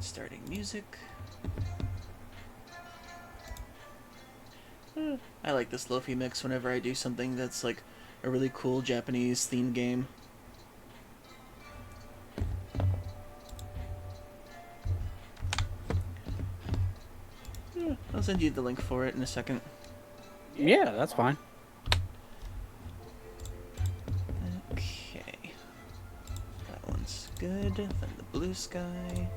Starting music. I like this Lo-Fi mix whenever I do something that's like a really cool Japanese themed game. I'll send you the link for it in a second. Yeah, that's fine. Okay. That one's good. Then the blue sky.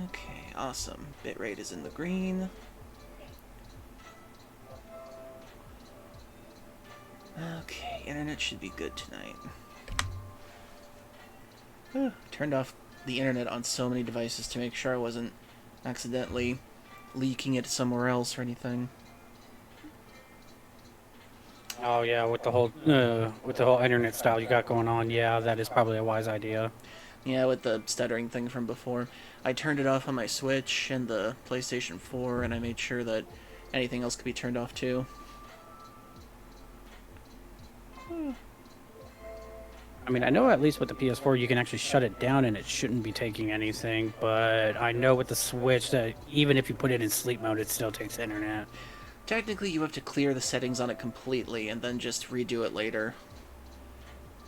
Okay, awesome. Bitrate is in the green. Okay, internet should be good tonight. Turned off the internet on so many devices to make sure I wasn't accidentally leaking it somewhere else or anything. Oh yeah, with the whole internet style you got going on, yeah, that is probably a wise idea. Yeah, with the stuttering thing from before. I turned it off on my Switch and the PlayStation 4, and I made sure that anything else could be turned off too. I mean, I know at least with the PS4 you can actually shut it down and it shouldn't be taking anything, but I know with the Switch that even if you put it in sleep mode, it still takes internet. Technically, you have to clear the settings on it completely and then just redo it later.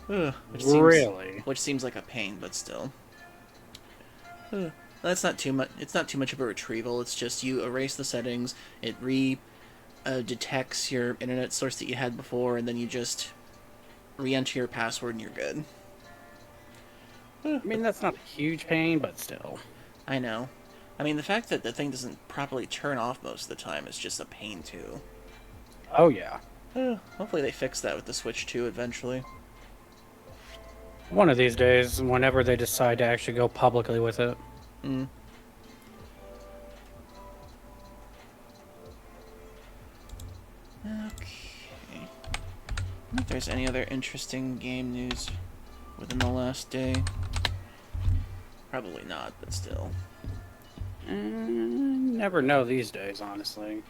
Really? Which seems like a pain, but still. That's not too much. It's not too much of a retrieval. It's just you erase the settings, it detects your internet source that you had before, and then you just re-enter your password and you're good. I mean, that's not a huge pain, but still. I know. I mean, the fact that the thing doesn't properly turn off most of the time is just a pain too. Oh yeah. Hopefully they fix that with the Switch 2 eventually. One of these days, whenever they decide to actually go publicly with it. Hmm. Okay. I wonder if there's any other interesting game news within the last day. Probably not, but still. Never know these days, honestly.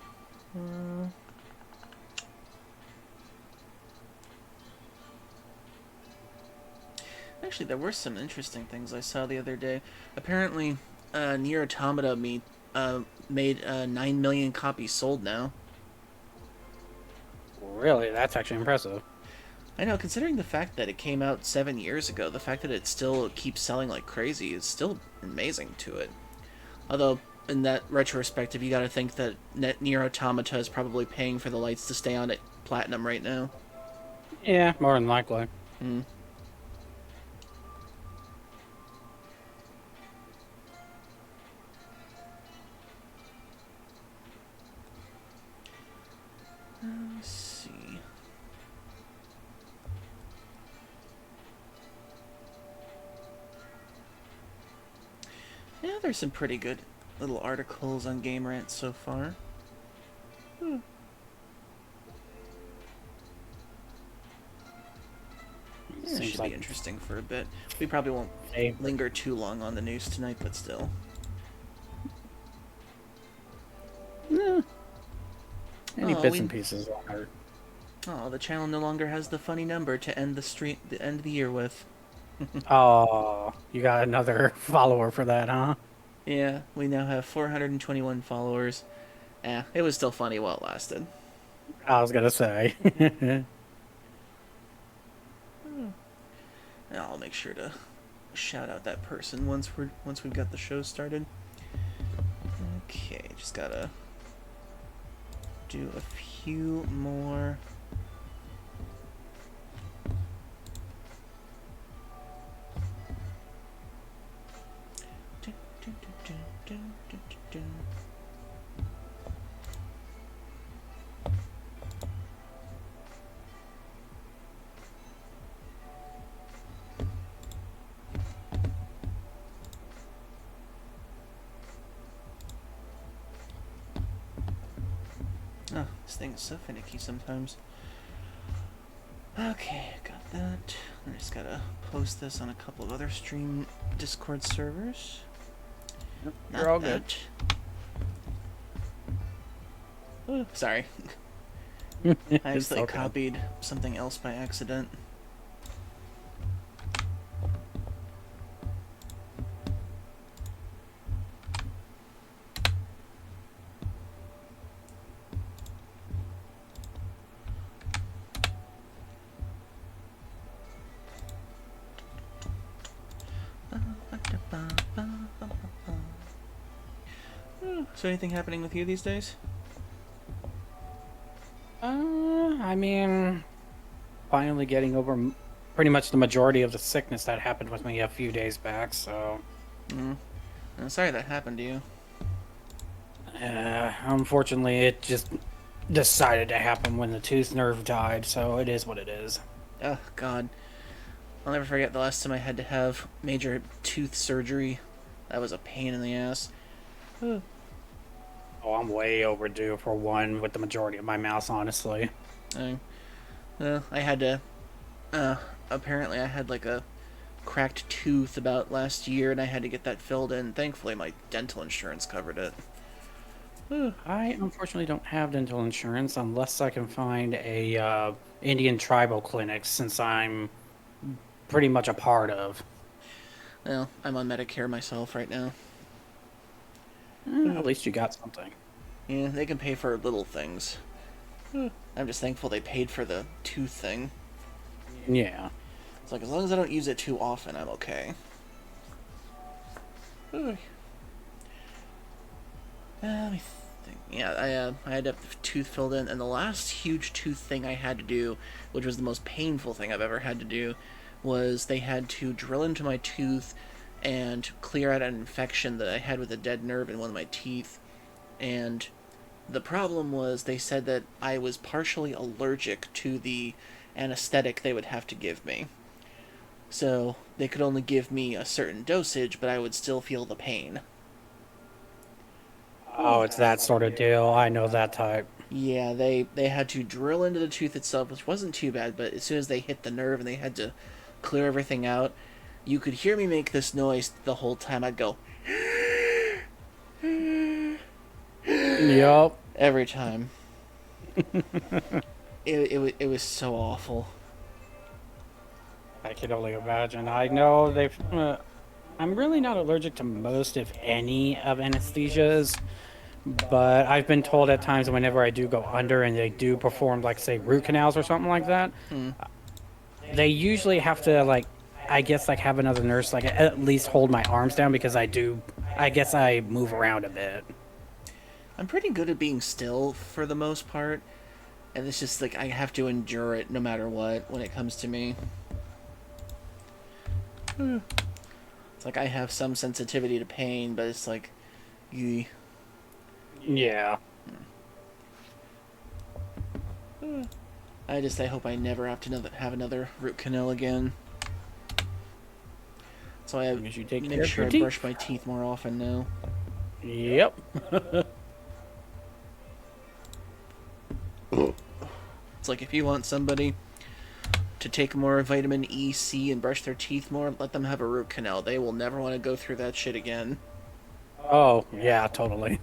Actually, there were some interesting things I saw the other day. Apparently, Nier Automata made 9 million copies sold now. Really, that's actually impressive. I know, considering the fact that it came out 7 years ago, the fact that it still keeps selling like crazy is still amazing to it. Although, in that retrospective, you gotta think that Nier Automata is probably paying for the lights to stay on at Platinum right now. Yeah, more than likely. Hmm. Let's see. Yeah, there's some pretty good little articles on Game Rant so far. Yeah, it should be interesting for a bit. We probably won't linger too long on the news tonight, but still. Any bits and pieces won't hurt. Oh, the channel no longer has the funny number to end the year with. Oh, you got another follower for that, huh? Yeah, we now have 421 followers. It was still funny while it lasted. I was gonna say. I'll make sure to shout out that person once we've got the show started. Okay, just gotta do a few more. Oh, this thing is so finicky sometimes. Okay, got that. I just gotta post this on a couple of other stream Discord servers. You're all good. Ooh, sorry. I accidentally copied something else by accident. So anything happening with you these days? I mean, finally getting over pretty much the majority of the sickness that happened with me a few days back. So, I'm sorry that happened to you. unfortunately, it just decided to happen when the tooth nerve died. So it is what it is. Oh, God. I'll never forget the last time I had to have major tooth surgery. That was a pain in the ass. Oh, I'm way overdue for one with the majority of my mouth, honestly. I, I had to. Uh, Apparently, I had like a cracked tooth about last year, and I had to get that filled in. Thankfully, my dental insurance covered it. I unfortunately don't have dental insurance unless I can find a Indian tribal clinic, since I'm pretty much a part of. Well, I'm on Medicare myself right now. At least you got something. Yeah, they can pay for little things. I'm just thankful they paid for the tooth thing. Yeah. It's like, as long as I don't use it too often, I'm okay. Let me think. Yeah, I had to have the tooth filled in, and the last huge tooth thing I had to do, which was the most painful thing I've ever had to do, was they had to drill into my tooth and clear out an infection that I had with a dead nerve in one of my teeth. And the problem was they said that I was partially allergic to the anesthetic they would have to give me. So they could only give me a certain dosage, but I would still feel the pain. Oh, it's that sort of deal. I know that type. Yeah, they had to drill into the tooth itself, which wasn't too bad, but as soon as they hit the nerve and they had to clear everything out, you could hear me make this noise the whole time. I'd go Yup. every time. It was so awful. I can only imagine. I know they've. I'm really not allergic to most, if any, of anesthesias, but I've been told at times whenever I do go under and they do perform, like, say, root canals or something like that, they usually have to, like, I guess, like, have another nurse, like, at least hold my arms down because I guess I move around a bit. I'm pretty good at being still for the most part, and it's just like I have to endure it no matter what when it comes to me. It's like I have some sensitivity to pain, but it's like, you. Yeah. I hope I never have to have another root canal again. So I As you take care make of sure your I teeth. brush my teeth more often now. Yep. It's like, if you want somebody to take more vitamin E, C, and brush their teeth more, let them have a root canal. They will never want to go through that shit again. Oh, yeah, totally.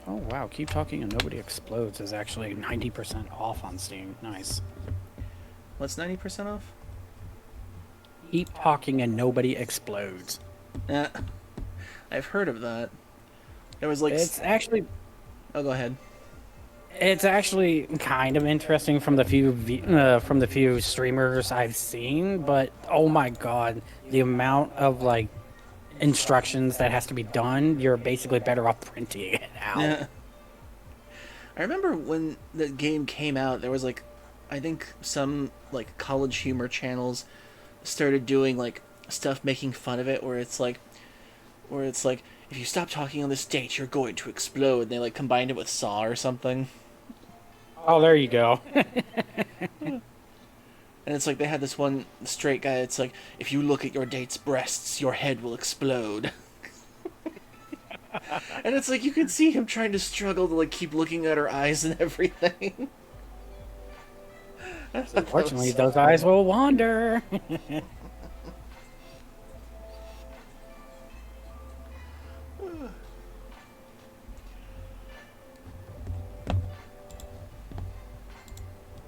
Oh, wow. Keep talking and nobody explodes is actually 90% off on Steam. Nice. What's 90% off? Keep talking and nobody explodes. I've heard of that. There was like. It's actually Oh, go ahead. It's actually kind of interesting from the few streamers I've seen, but oh my god, the amount of like instructions that has to be done, you're basically better off printing it out. I remember when the game came out, there was like, I think some like college humor channels started doing like stuff making fun of it, where it's like, if you stop talking on this date, you're going to explode. And they like combined it with Saw or something. Oh, there you go. And it's like they had this one straight guy. It's like, if you look at your date's breasts, your head will explode. And it's like you can see him trying to struggle to like keep looking at her eyes and everything. Unfortunately, those eyes will wander.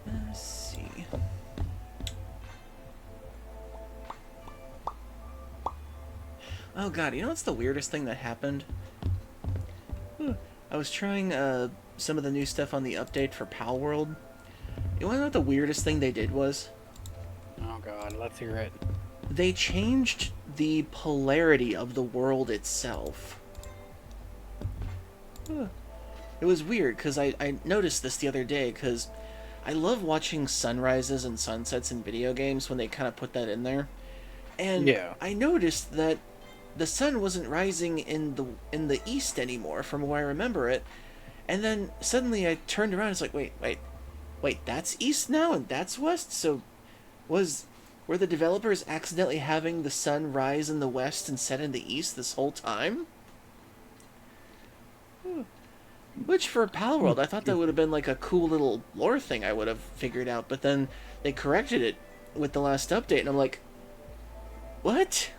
Let's see. Oh god, you know what's the weirdest thing that happened? I was trying some of the new stuff on the update for Pal World. You wanna know what the weirdest thing they did was? Oh god, let's hear it. They changed the polarity of the world itself. It was weird, because I noticed this the other day, because I love watching sunrises and sunsets in video games when they kind of put that in there. And Yeah. I noticed that the sun wasn't rising in the east anymore from where I remember it. And then suddenly I turned around and it's like, wait, that's east now and that's west? So was were the developers accidentally having the sun rise in the west and set in the east this whole time? Which for Palworld, I thought that would have been like a cool little lore thing I would have figured out, but then they corrected it with the last update, and I'm like, what?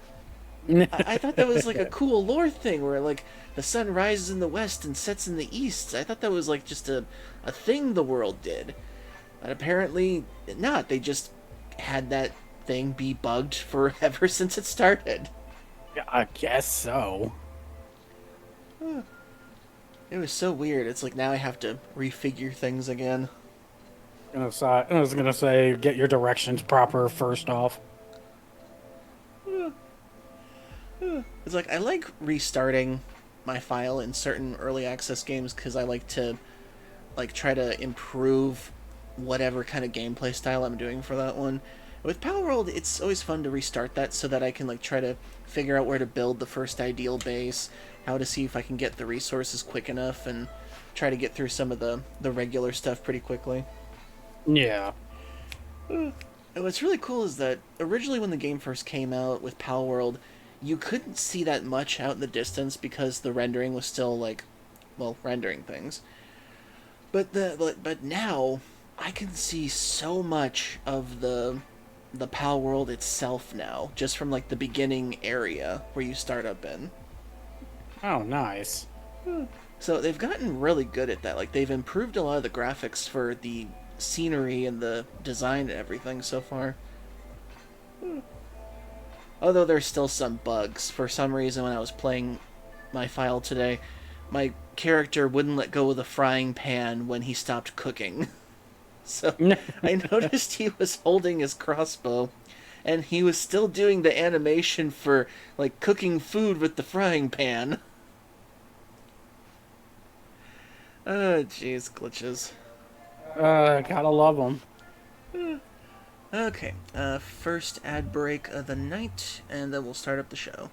I thought that was like a cool lore thing where like the sun rises in the west and sets in the east. I thought that was like just a thing the world did. But apparently not. They just had that thing be bugged forever since it started. I guess so. It was so weird. It's like now I have to refigure things again. I was gonna say, get your directions proper first off. It's like I like restarting my file in certain early access games because I like to like try to improve whatever kind of gameplay style I'm doing for that one. With Power World, it's always fun to restart that so that I can like try to figure out where to build the first ideal base, how to see if I can get the resources quick enough, and try to get through some of the regular stuff pretty quickly. Yeah. And what's really cool is that originally when the game first came out with Power World, you couldn't see that much out in the distance because the rendering was still like, well, rendering things. But now I can see so much of the PAL world itself now, just from like the beginning area where you start up in. Oh, nice. So they've gotten really good at that. Like they've improved a lot of the graphics for the scenery and the design and everything so far. Although there's still some bugs. For some reason when I was playing my file today, my character wouldn't let go of the frying pan when he stopped cooking. So I noticed he was holding his crossbow and he was still doing the animation for like cooking food with the frying pan. Oh, jeez, glitches. Gotta love them. Okay, first ad break of the night, and then we'll start up the show.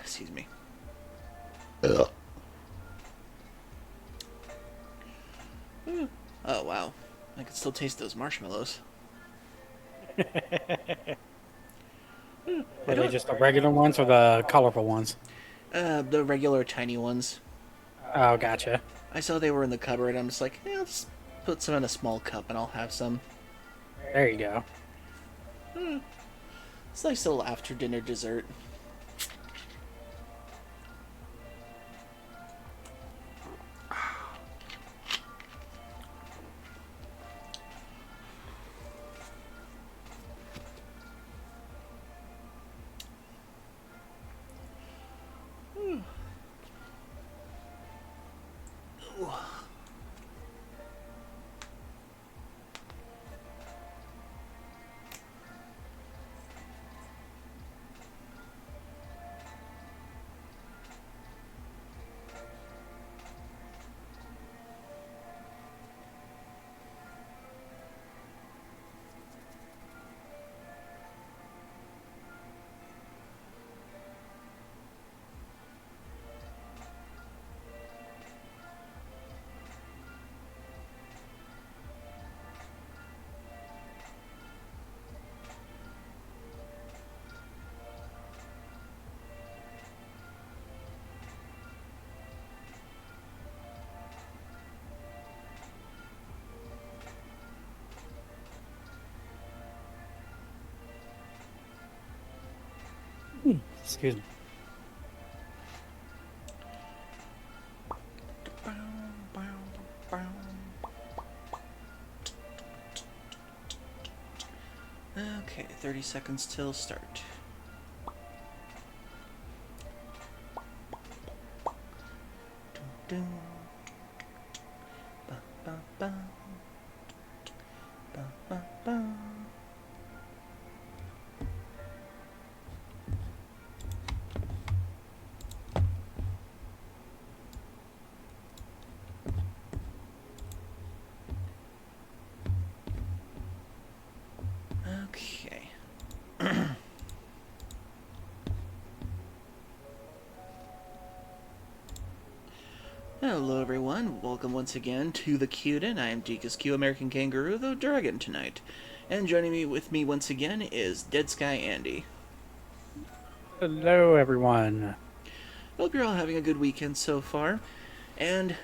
Excuse me. Oh, wow. I can still taste those marshmallows. Are they just the regular ones or the colorful ones? The regular tiny ones. Oh, gotcha. I saw they were in the cupboard. I'm just like, I'll just put some in a small cup and I'll have some. There you go. It's a nice little after dinner dessert. Excuse me. Okay, 30 seconds till start. Dun, dun. Ba, ba, ba. Ba, ba, ba. Okay. Hello everyone, welcome once again to the Qden. I am DeadSky, American Kangaroo, the Dragon tonight. And joining me once again is DeadSky Andy. Hello, everyone. Hope you're all having a good weekend so far. And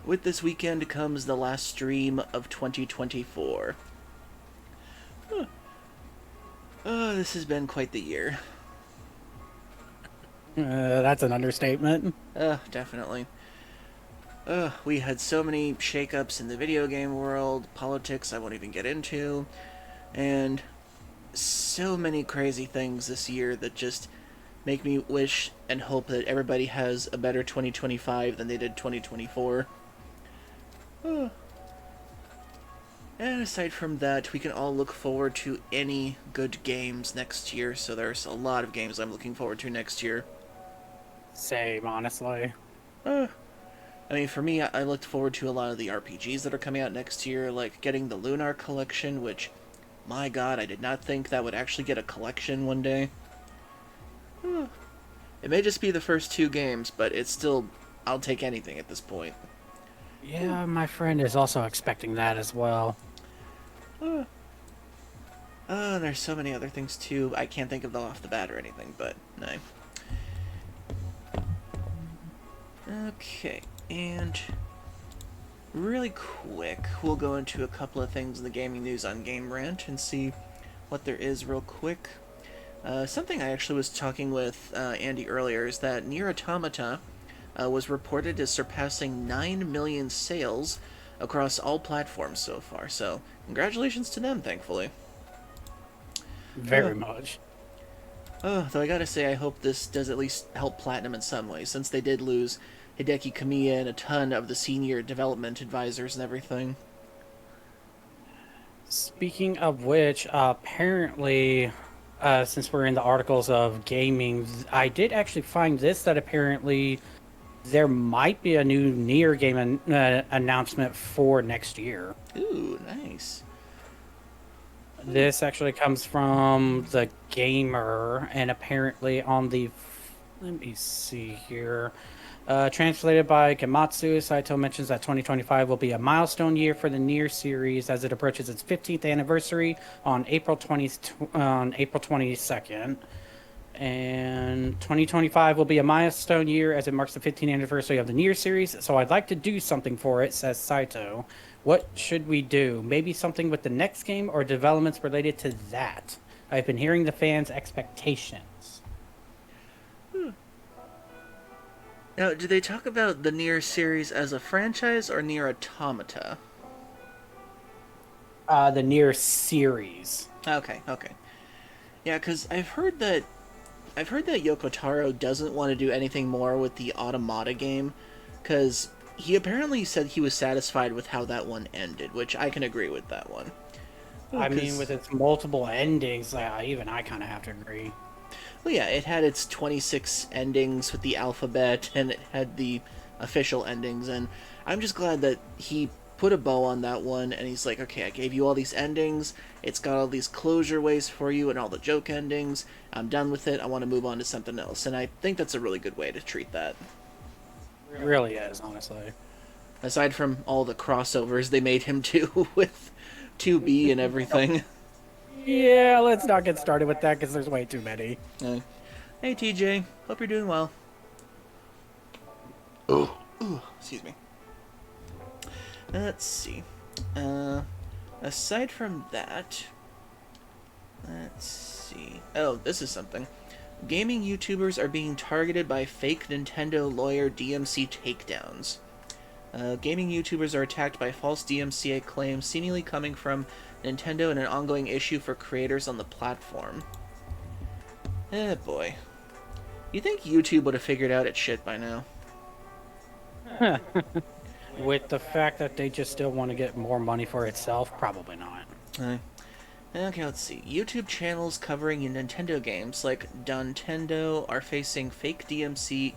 with this weekend comes the last stream of 2024. This has been quite the year. That's an understatement. Definitely. We had so many shakeups in the video game world, politics I won't even get into, and so many crazy things this year that just make me wish and hope that everybody has a better 2025 than they did 2024. And aside from that, we can all look forward to any good games next year, so there's a lot of games I'm looking forward to next year. Same, honestly. I mean, for me, I looked forward to a lot of the RPGs that are coming out next year, like getting the Lunar Collection, which, my god, I did not think that would actually get a collection one day. It may just be the first 2 games, but it's still, I'll take anything at this point. Yeah, my friend is also expecting that as well. There's so many other things too. I can't think of them off the bat or anything, but no. Okay, and really quick, we'll go into a couple of things in the gaming news on Game Rant and see what there is real quick. Something I actually was talking with Andy earlier is that Nier Automata was reported as surpassing 9 million sales across all platforms so far, so congratulations to them, thankfully. Very much. Though I gotta say, I hope this does at least help Platinum in some way, since they did lose Hideki Kamiya and a ton of the senior development advisors and everything. Speaking of which, apparently, since we're in the articles of gaming, I did actually find this, that apparently there might be a new Nier game announcement for next year. Ooh, nice. This actually comes from The Gamer, and apparently on the... Let me see here. Translated by Gematsu, Saito mentions that 2025 will be a milestone year for the Nier series as it approaches its 15th anniversary on April 22nd. And 2025 will be a milestone year as it marks the 15th anniversary of the Nier series, so I'd like to do something for it, says Saito. What should we do? Maybe something with the next game or developments related to that? I've been hearing the fans' expectations. Now, do they talk about the Nier series as a franchise or Nier Automata? The Nier series. Okay. Yeah, because I've heard that Yoko Taro doesn't want to do anything more with the Automata game, because he apparently said he was satisfied with how that one ended, which I can agree with that one. I mean, with its multiple endings, even I kind of have to agree. Well, yeah, it had its 26 endings with the alphabet, and it had the official endings, and I'm just glad that he put a bow on that one, and he's like, okay, I gave you all these endings, it's got all these closure ways for you, and all the joke endings, I'm done with it, I want to move on to something else, and I think that's a really good way to treat that. It really is, honestly. Aside from all the crossovers they made him do with 2B and everything. Yeah, let's not get started with that because there's way too many. Hey TJ, hope you're doing well. Oh, excuse me. Let's see. Aside from that, let's see. Oh, this is something. Gaming YouTubers are being targeted by fake Nintendo lawyer DMC takedowns. Gaming YouTubers are attacked by false DMCA claims seemingly coming from Nintendo in an ongoing issue for creators on the platform. Eh, boy. You think YouTube would have figured out its shit by now? With the fact that they just still want to get more money for itself, probably not. Okay, let's see. YouTube channels covering Nintendo games like Nintendo are facing fake DMCA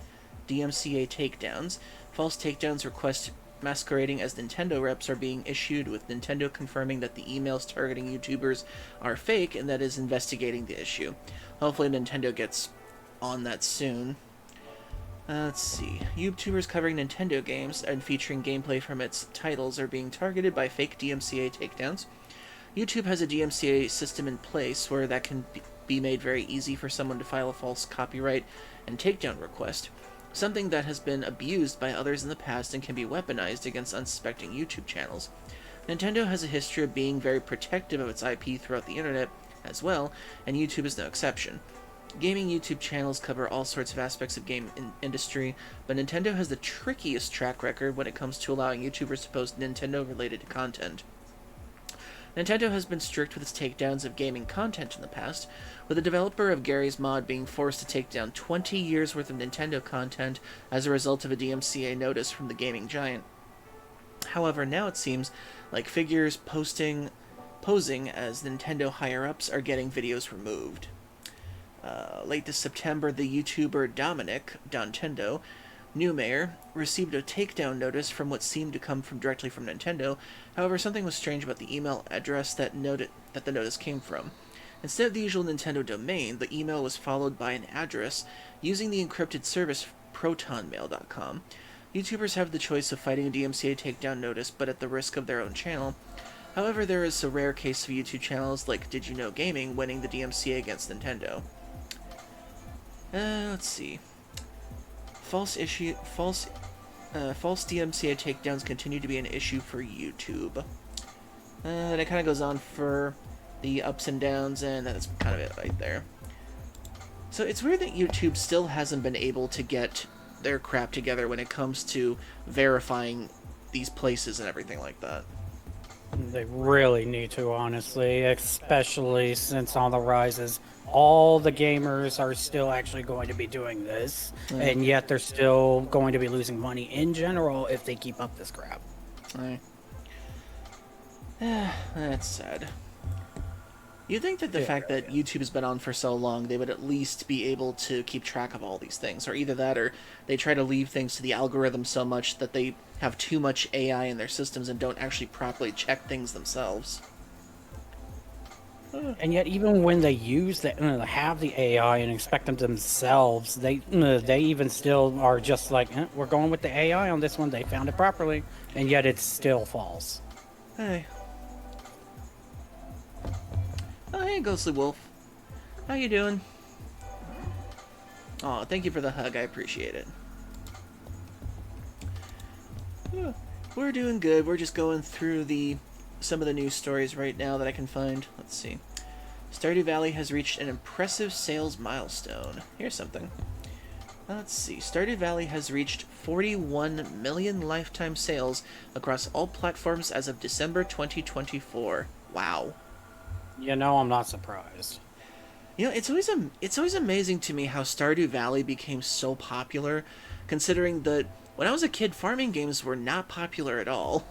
takedowns. False takedowns requests masquerading as Nintendo reps are being issued, with Nintendo confirming that the emails targeting YouTubers are fake and that is investigating the issue. Hopefully Nintendo gets on that soon. Let's see. YouTubers covering Nintendo games and featuring gameplay from its titles are being targeted by fake DMCA takedowns. YouTube has a DMCA system in place where that can be made very easy for someone to file a false copyright and takedown request, something that has been abused by others in the past and can be weaponized against unsuspecting YouTube channels. Nintendo has a history of being very protective of its IP throughout the internet as well, and YouTube is no exception. Gaming YouTube channels cover all sorts of aspects of game industry, but Nintendo has the trickiest track record when it comes to allowing YouTubers to post Nintendo-related content. Nintendo has been strict with its takedowns of gaming content in the past, with the developer of Gary's Mod being forced to take down 20 years worth of Nintendo content as a result of a DMCA notice from the gaming giant. However, now it seems like figures posing as Nintendo higher-ups are getting videos removed. Late this September, the YouTuber Dominic Dontendo, new mayor, received a takedown notice from what seemed to come directly from Nintendo. However, something was strange about the email address that the notice came from. Instead of the usual Nintendo domain, the email was followed by an address using the encrypted service protonmail.com. YouTubers have the choice of fighting a DMCA takedown notice, but at the risk of their own channel. However, there is a rare case of YouTube channels like Did You Know Gaming winning the DMCA against Nintendo. Let's see. False DMCA takedowns continue to be an issue for YouTube. And it kind of goes on for the ups and downs, and that's kind of it right there. So it's weird that YouTube still hasn't been able to get their crap together when it comes to verifying these places and everything like that. They really need to, honestly, especially since on the rise is all the gamers are still actually going to be doing this, and yet they're still going to be losing money in general if they keep up this crap. That's sad. You'd think that the fact that YouTube has been on for so long, they would at least be able to keep track of all these things, or either that or they try to leave things to the algorithm so much that they have too much AI in their systems and don't actually properly check things themselves. And yet, even when they have the AI and expect them themselves, they even still are just like, we're going with the AI on this one. They found it properly, and yet it's still false. Hey. Oh, hey, Ghostly Wolf. How you doing? Oh, thank you for the hug. I appreciate it. Yeah, we're doing good. We're just going through some of the news stories right now that I can find. Let's see. Stardew Valley has reached an impressive sales milestone. Here's something. Let's see. Stardew Valley has reached 41 million lifetime sales across all platforms as of December 2024. Wow. I'm not surprised. It's always amazing to me how Stardew Valley became so popular, considering that when I was a kid, farming games were not popular at all.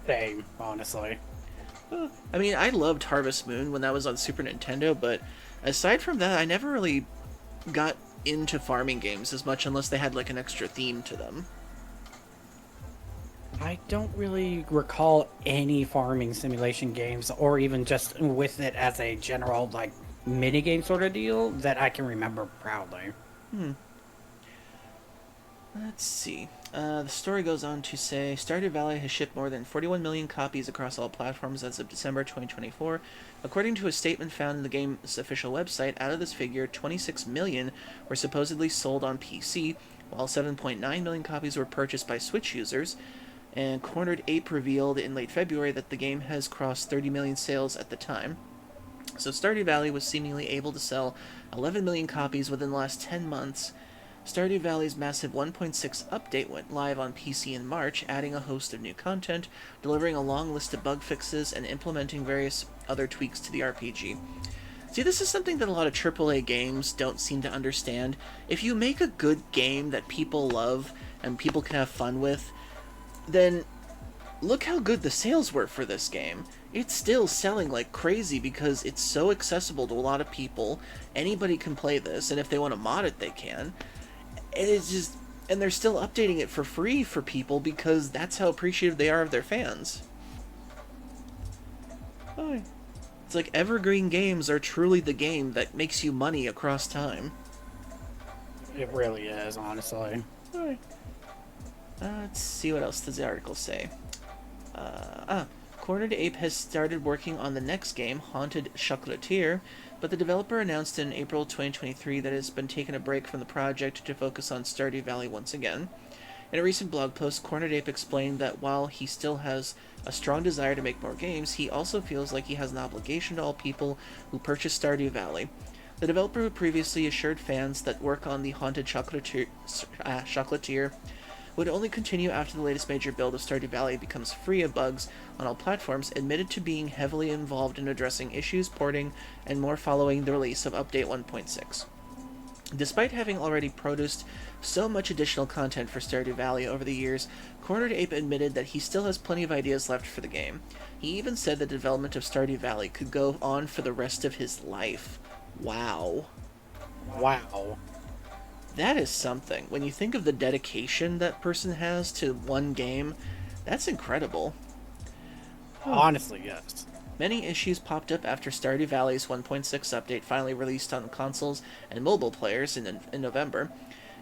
Same, honestly. I mean, I loved Harvest Moon when that was on Super Nintendo, but aside from that, I never really got into farming games as much unless they had like an extra theme to them. I don't really recall any farming simulation games, or even just with it as a general, like, minigame sort of deal that I can remember proudly. Let's see. The story goes on to say, Stardew Valley has shipped more than 41 million copies across all platforms as of December 2024. According to a statement found in the game's official website, out of this figure, 26 million were supposedly sold on PC, while 7.9 million copies were purchased by Switch users. And Cornered Ape revealed in late February that the game has crossed 30 million sales at the time. So Stardew Valley was seemingly able to sell 11 million copies within the last 10 months. Stardew Valley's massive 1.6 update went live on PC in March, adding a host of new content, delivering a long list of bug fixes, and implementing various other tweaks to the RPG. See, this is something that a lot of AAA games don't seem to understand. If you make a good game that people love and people can have fun with, then look how good the sales were for this game. It's still selling like crazy because it's so accessible to a lot of people. Anybody can play this, and if they want to mod it, they can. And it's just, and they're still updating it for free for people because that's how appreciative they are of their fans. Hi. It's like evergreen games are truly the game that makes you money across time. It really is, honestly. Alright. Let's see what else does the article say. Cornered Ape has started working on the next game, Haunted Chocolatier, but the developer announced in April 2023 that it has been taking a break from the project to focus on Stardew Valley once again. In a recent blog post, Cornered Ape explained that while he still has a strong desire to make more games, he also feels like he has an obligation to all people who purchase Stardew Valley. The developer who previously assured fans that work on the Haunted Chocolatier would only continue after the latest major build of Stardew Valley becomes free of bugs on all platforms, admitted to being heavily involved in addressing issues, porting, and more following the release of Update 1.6. Despite having already produced so much additional content for Stardew Valley over the years, Cornered Ape admitted that he still has plenty of ideas left for the game. He even said the development of Stardew Valley could go on for the rest of his life. Wow. Wow. That is something. When you think of the dedication that person has to one game, that's incredible. Honestly, yes. Many issues popped up after Stardew Valley's 1.6 update finally released on consoles and mobile players in November.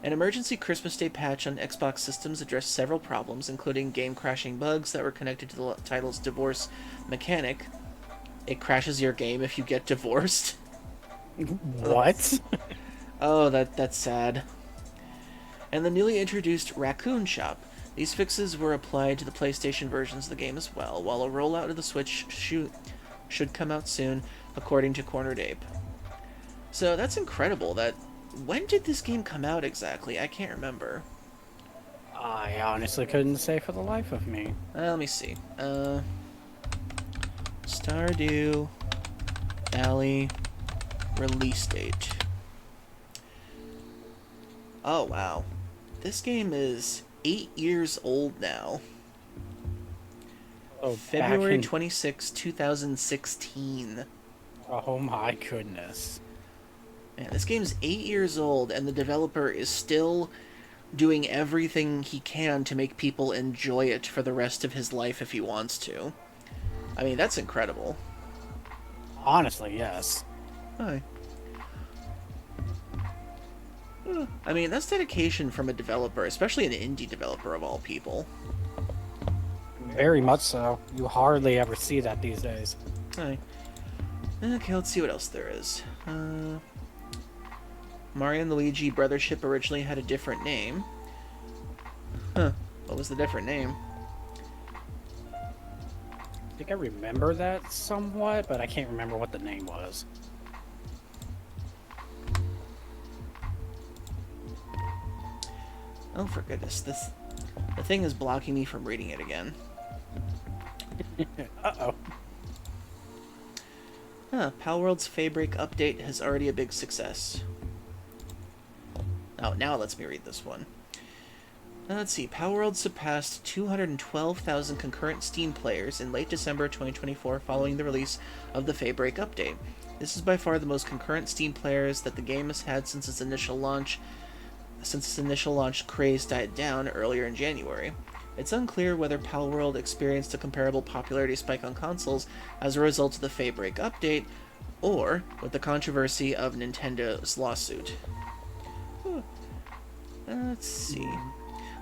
An emergency Christmas Day patch on Xbox systems addressed several problems, including game-crashing bugs that were connected to the title's divorce mechanic. It crashes your game if you get divorced. What? Oh, that's sad. And the newly introduced Raccoon Shop. These fixes were applied to the PlayStation versions of the game as well, while a rollout of the Switch should come out soon, according to Cornered Ape. So that's incredible. When did this game come out exactly? I can't remember. I honestly couldn't say for the life of me. Let me see. Stardew Valley release date. Oh, wow. This game is 8 years old now. Oh, February 26, 2016. Oh my goodness. Man, this game's 8 years old, and the developer is still doing everything he can to make people enjoy it for the rest of his life if he wants to. I mean, that's incredible. Honestly, yes. Hi. I mean, that's dedication from a developer, especially an indie developer of all people. Very much so. You hardly ever see that these days. Hi. Okay, let's see what else there is. Mario and Luigi Brothership originally had a different name. Huh. What was the different name? I think I remember that somewhat, but I can't remember what the name was. Oh, for goodness, the thing is blocking me from reading it again. Uh-oh. Palworld's Fabric update has already a big success. Oh, now it lets me read this one. Let's see. Palworld surpassed 212,000 concurrent Steam players in late December 2024 following the release of the Fabric update. This is by far the most concurrent Steam players that the game has had since its initial launch craze died down earlier in January. It's unclear whether Palworld experienced a comparable popularity spike on consoles as a result of the Fabric update, or with the controversy of Nintendo's lawsuit. Let's see.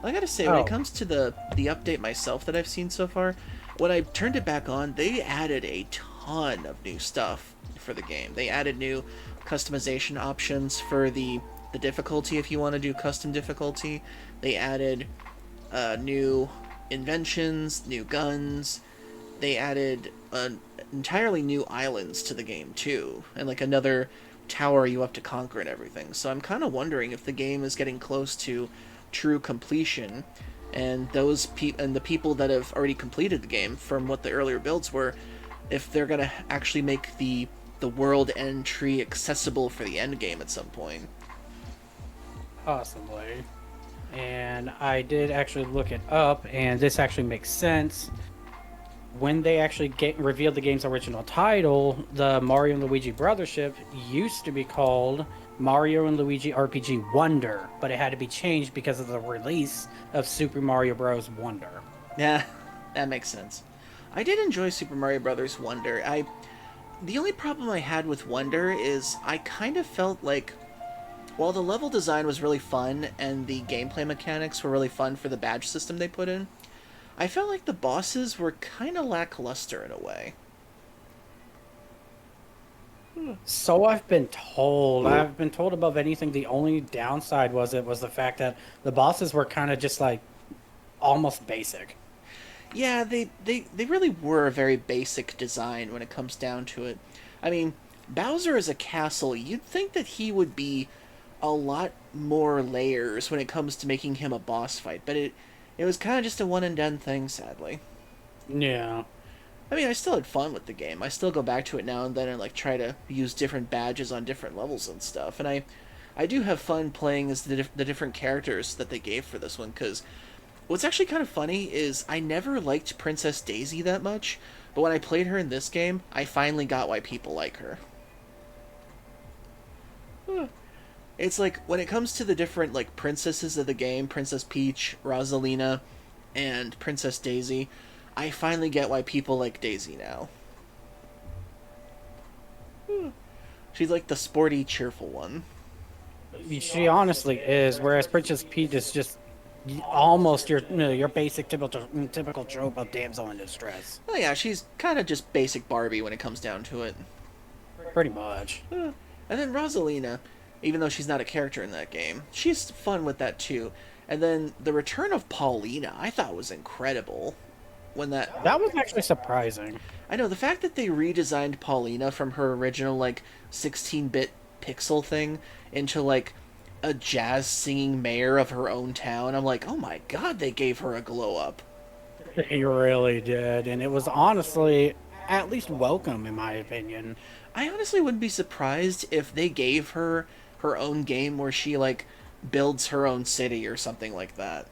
I gotta say, when it comes to the update myself that I've seen so far, when I turned it back on, they added a ton of new stuff for the game. They added new customization options for the difficulty if you want to do custom difficulty. They added new inventions, new guns. They added entirely new islands to the game too, and like another tower you have to conquer and everything. So I'm kind of wondering if the game is getting close to true completion, and the people that have already completed the game from what the earlier builds were, if they're gonna actually make the world end tree accessible for the end game at some point. Possibly. And I did actually look it up, and this actually makes sense. When they actually revealed the game's original title, the Mario and Luigi Brothership used to be called Mario and Luigi RPG Wonder, but it had to be changed because of the release of Super Mario Bros. Wonder. Yeah, that makes sense. I did enjoy Super Mario Brothers Wonder. The only problem I had with Wonder is I kind of felt like while the level design was really fun and the gameplay mechanics were really fun for the badge system they put in, I felt like the bosses were kind of lackluster in a way. So I've been told. I've been told above anything. The only downside was the fact that the bosses were kind of just like almost basic. Yeah, they really were a very basic design when it comes down to it. I mean, Bowser as a castle, you'd think that he would be a lot more layers when it comes to making him a boss fight, but it was kind of just a one and done thing, sadly. Yeah. I mean, I still had fun with the game. I still go back to it now and then and like try to use different badges on different levels and stuff. And I do have fun playing as the different characters that they gave for this one, because what's actually kind of funny is I never liked Princess Daisy that much, but when I played her in this game, I finally got why people like her. It's like when it comes to the different like princesses of the game, Princess Peach, Rosalina, and Princess Daisy, I finally get why people like Daisy now. She's like the sporty, cheerful one. She honestly is, whereas Princess Peach is just almost your basic typical trope of damsel in distress. Oh yeah, she's kind of just basic Barbie when it comes down to it. Pretty much. And then Rosalina, even though she's not a character in that game, she's fun with that too. And then the return of Paulina, I thought was incredible. That was actually surprising. I know the fact that they redesigned Paulina from her original like 16-bit pixel thing into like a jazz singing mayor of her own town. I'm like, oh my god, they gave her a glow up. They really did, and it was honestly at least welcome in my opinion. I honestly wouldn't be surprised if they gave her her own game where she like builds her own city or something like that.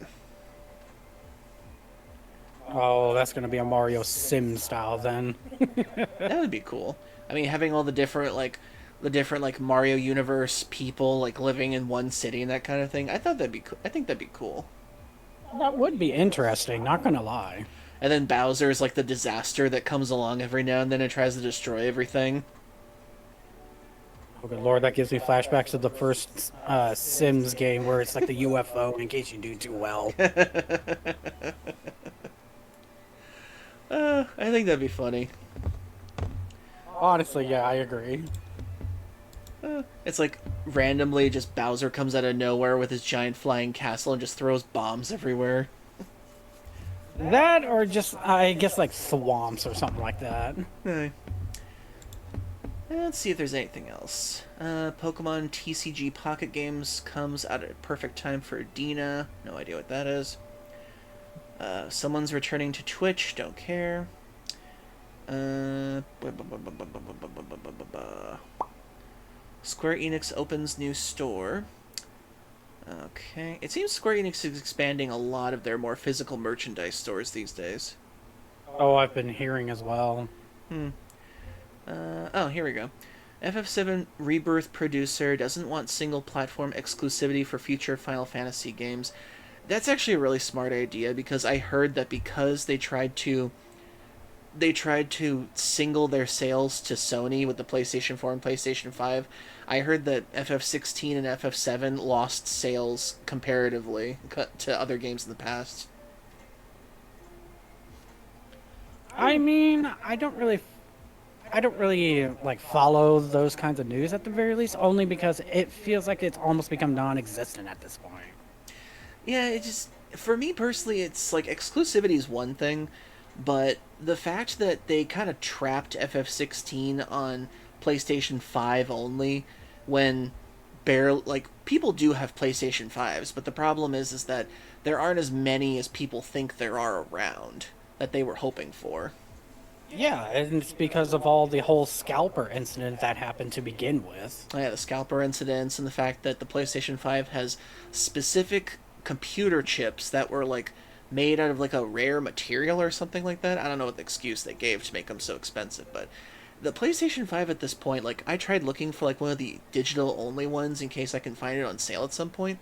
Oh, that's gonna be a Mario Sim style then. That would be cool. I mean, having all the different like Mario universe people like living in one city and that kind of thing. I think that'd be cool. That would be interesting, not gonna lie. And then Bowser is like the disaster that comes along every now and then and tries to destroy everything. Oh good lord, that gives me flashbacks to the first Sims game where it's like the UFO in case you do too well. I think that'd be funny. Honestly, yeah, I agree. It's like randomly just Bowser comes out of nowhere with his giant flying castle and just throws bombs everywhere. That or just, I guess, like swamps or something like that. Hey. Let's see if there's anything else. Pokemon TCG Pocket Games comes out at a perfect time for Dina. No idea what that is. Someone's returning to Twitch. Don't care. Square Enix opens new store. Okay. It seems Square Enix is expanding a lot of their more physical merchandise stores these days. Oh, I've been hearing as well. Oh, here we go. FF7 Rebirth producer doesn't want single platform exclusivity for future Final Fantasy games. That's actually a really smart idea, because I heard that because they tried to single their sales to Sony with the PlayStation 4 and PlayStation 5, I heard that FF16 and FF7 lost sales comparatively to other games in the past. I mean, I don't really like follow those kinds of news at the very least, only because it feels like it's almost become non-existent at this point. Yeah, it just, for me personally, it's like exclusivity is one thing, But the fact that they kind of trapped FF16 on PlayStation 5 only, when people do have PlayStation 5s, but the problem is that there aren't as many as people think there are around that they were hoping for. Yeah, and it's because of all the whole scalper incident that happened to begin with. Oh, yeah, the scalper incidents and the fact that the PlayStation 5 has specific computer chips that were like made out of like a rare material or something like that. I don't know what the excuse they gave to make them so expensive, but the PlayStation 5 at this point, like I tried looking for like one of the digital only ones in case I can find it on sale at some point.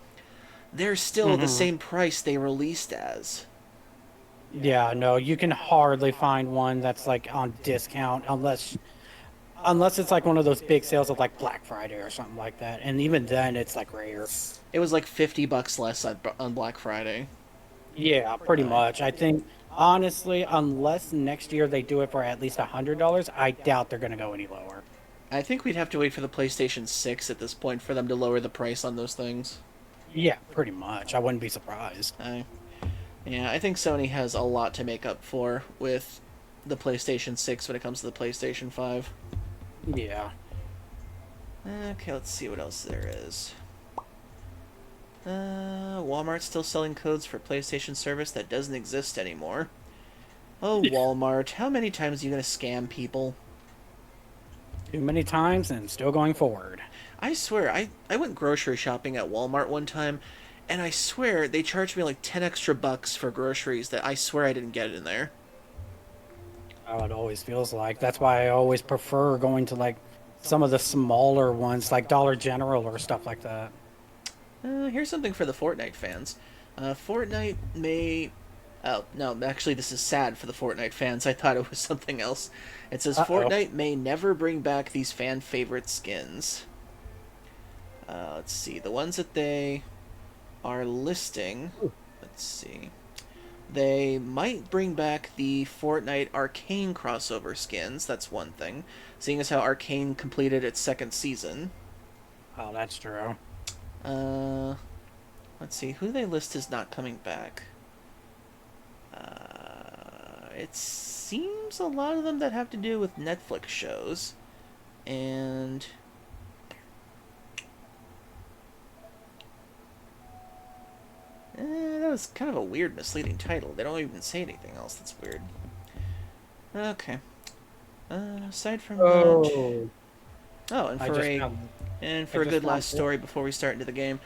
They're still the Hmm. same price they released as. Yeah, no, you can hardly find one that's like on discount unless it's like one of those big sales of like Black Friday or something like that. And even then it's like rare. It was like $50 less on Black Friday. Yeah, pretty much. I think honestly, unless next year they do it for at least $100, I doubt they're gonna go any lower. I think we'd have to wait for the PlayStation 6 at this point for them to lower the price on those things. Yeah, pretty much. I wouldn't be surprised. Yeah, I think Sony has a lot to make up for with the PlayStation 6 when it comes to the PlayStation 5. Yeah. Okay, let's see what else there is. Walmart's still selling codes for PlayStation service that doesn't exist anymore. Oh, Walmart, how many times are you going to scam people? Too many times and still going forward. I swear, I went grocery shopping at Walmart one time, and I swear they charged me like 10 extra bucks for groceries that I swear I didn't get in there. How it always feels like. That's why I always prefer going to like some of the smaller ones like Dollar General or stuff like that. Here's something for the Fortnite fans. Fortnite may. Oh, no, actually, this is sad for the Fortnite fans. I thought it was something else. It says Uh-oh. Fortnite may never bring back these fan favorite skins. Let's see. The ones that they are listing. Let's see. They might bring back the Fortnite Arcane crossover skins. That's one thing. Seeing as how Arcane completed its second season. Oh, that's true. Uh, let's see. Who they list is not coming back. It seems a lot of them that have to do with Netflix shows. And that was kind of a weird, misleading title. They don't even say anything else that's weird. Okay. Aside from that, Oh, oh, I just found and I for a just good found last it. story before we start into the game,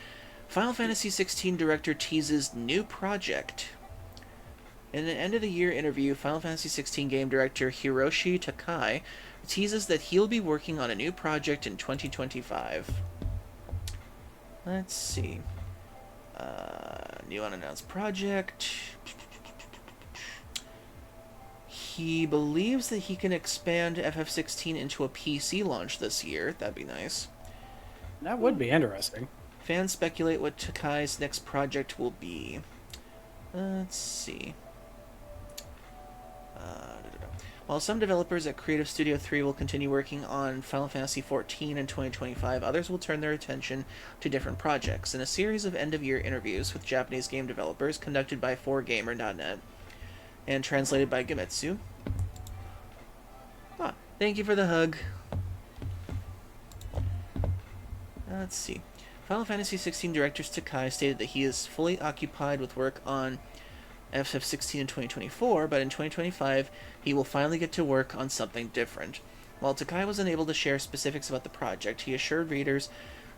Final Fantasy XVI director teases new project. In an end of the year interview, Final Fantasy XVI game director Hiroshi Takai teases that he'll be working on a new project in 2025. Let's see. New unannounced project. He believes that he can expand FF16 into a PC launch this year. That'd be nice. That would be interesting. Fans speculate what Takai's next project will be. Let's see. While some developers at Creative Studio 3 will continue working on Final Fantasy XIV in 2025, others will turn their attention to different projects. In a series of end-of-year interviews with Japanese game developers conducted by 4Gamer.net and translated by Gamitsu. Thank you for the hug. Let's see. Final Fantasy XVI director Takai stated that he is fully occupied with work on FF16 in 2024, but in 2025 he will finally get to work on something different. While Takai was unable to share specifics about the project, he assured readers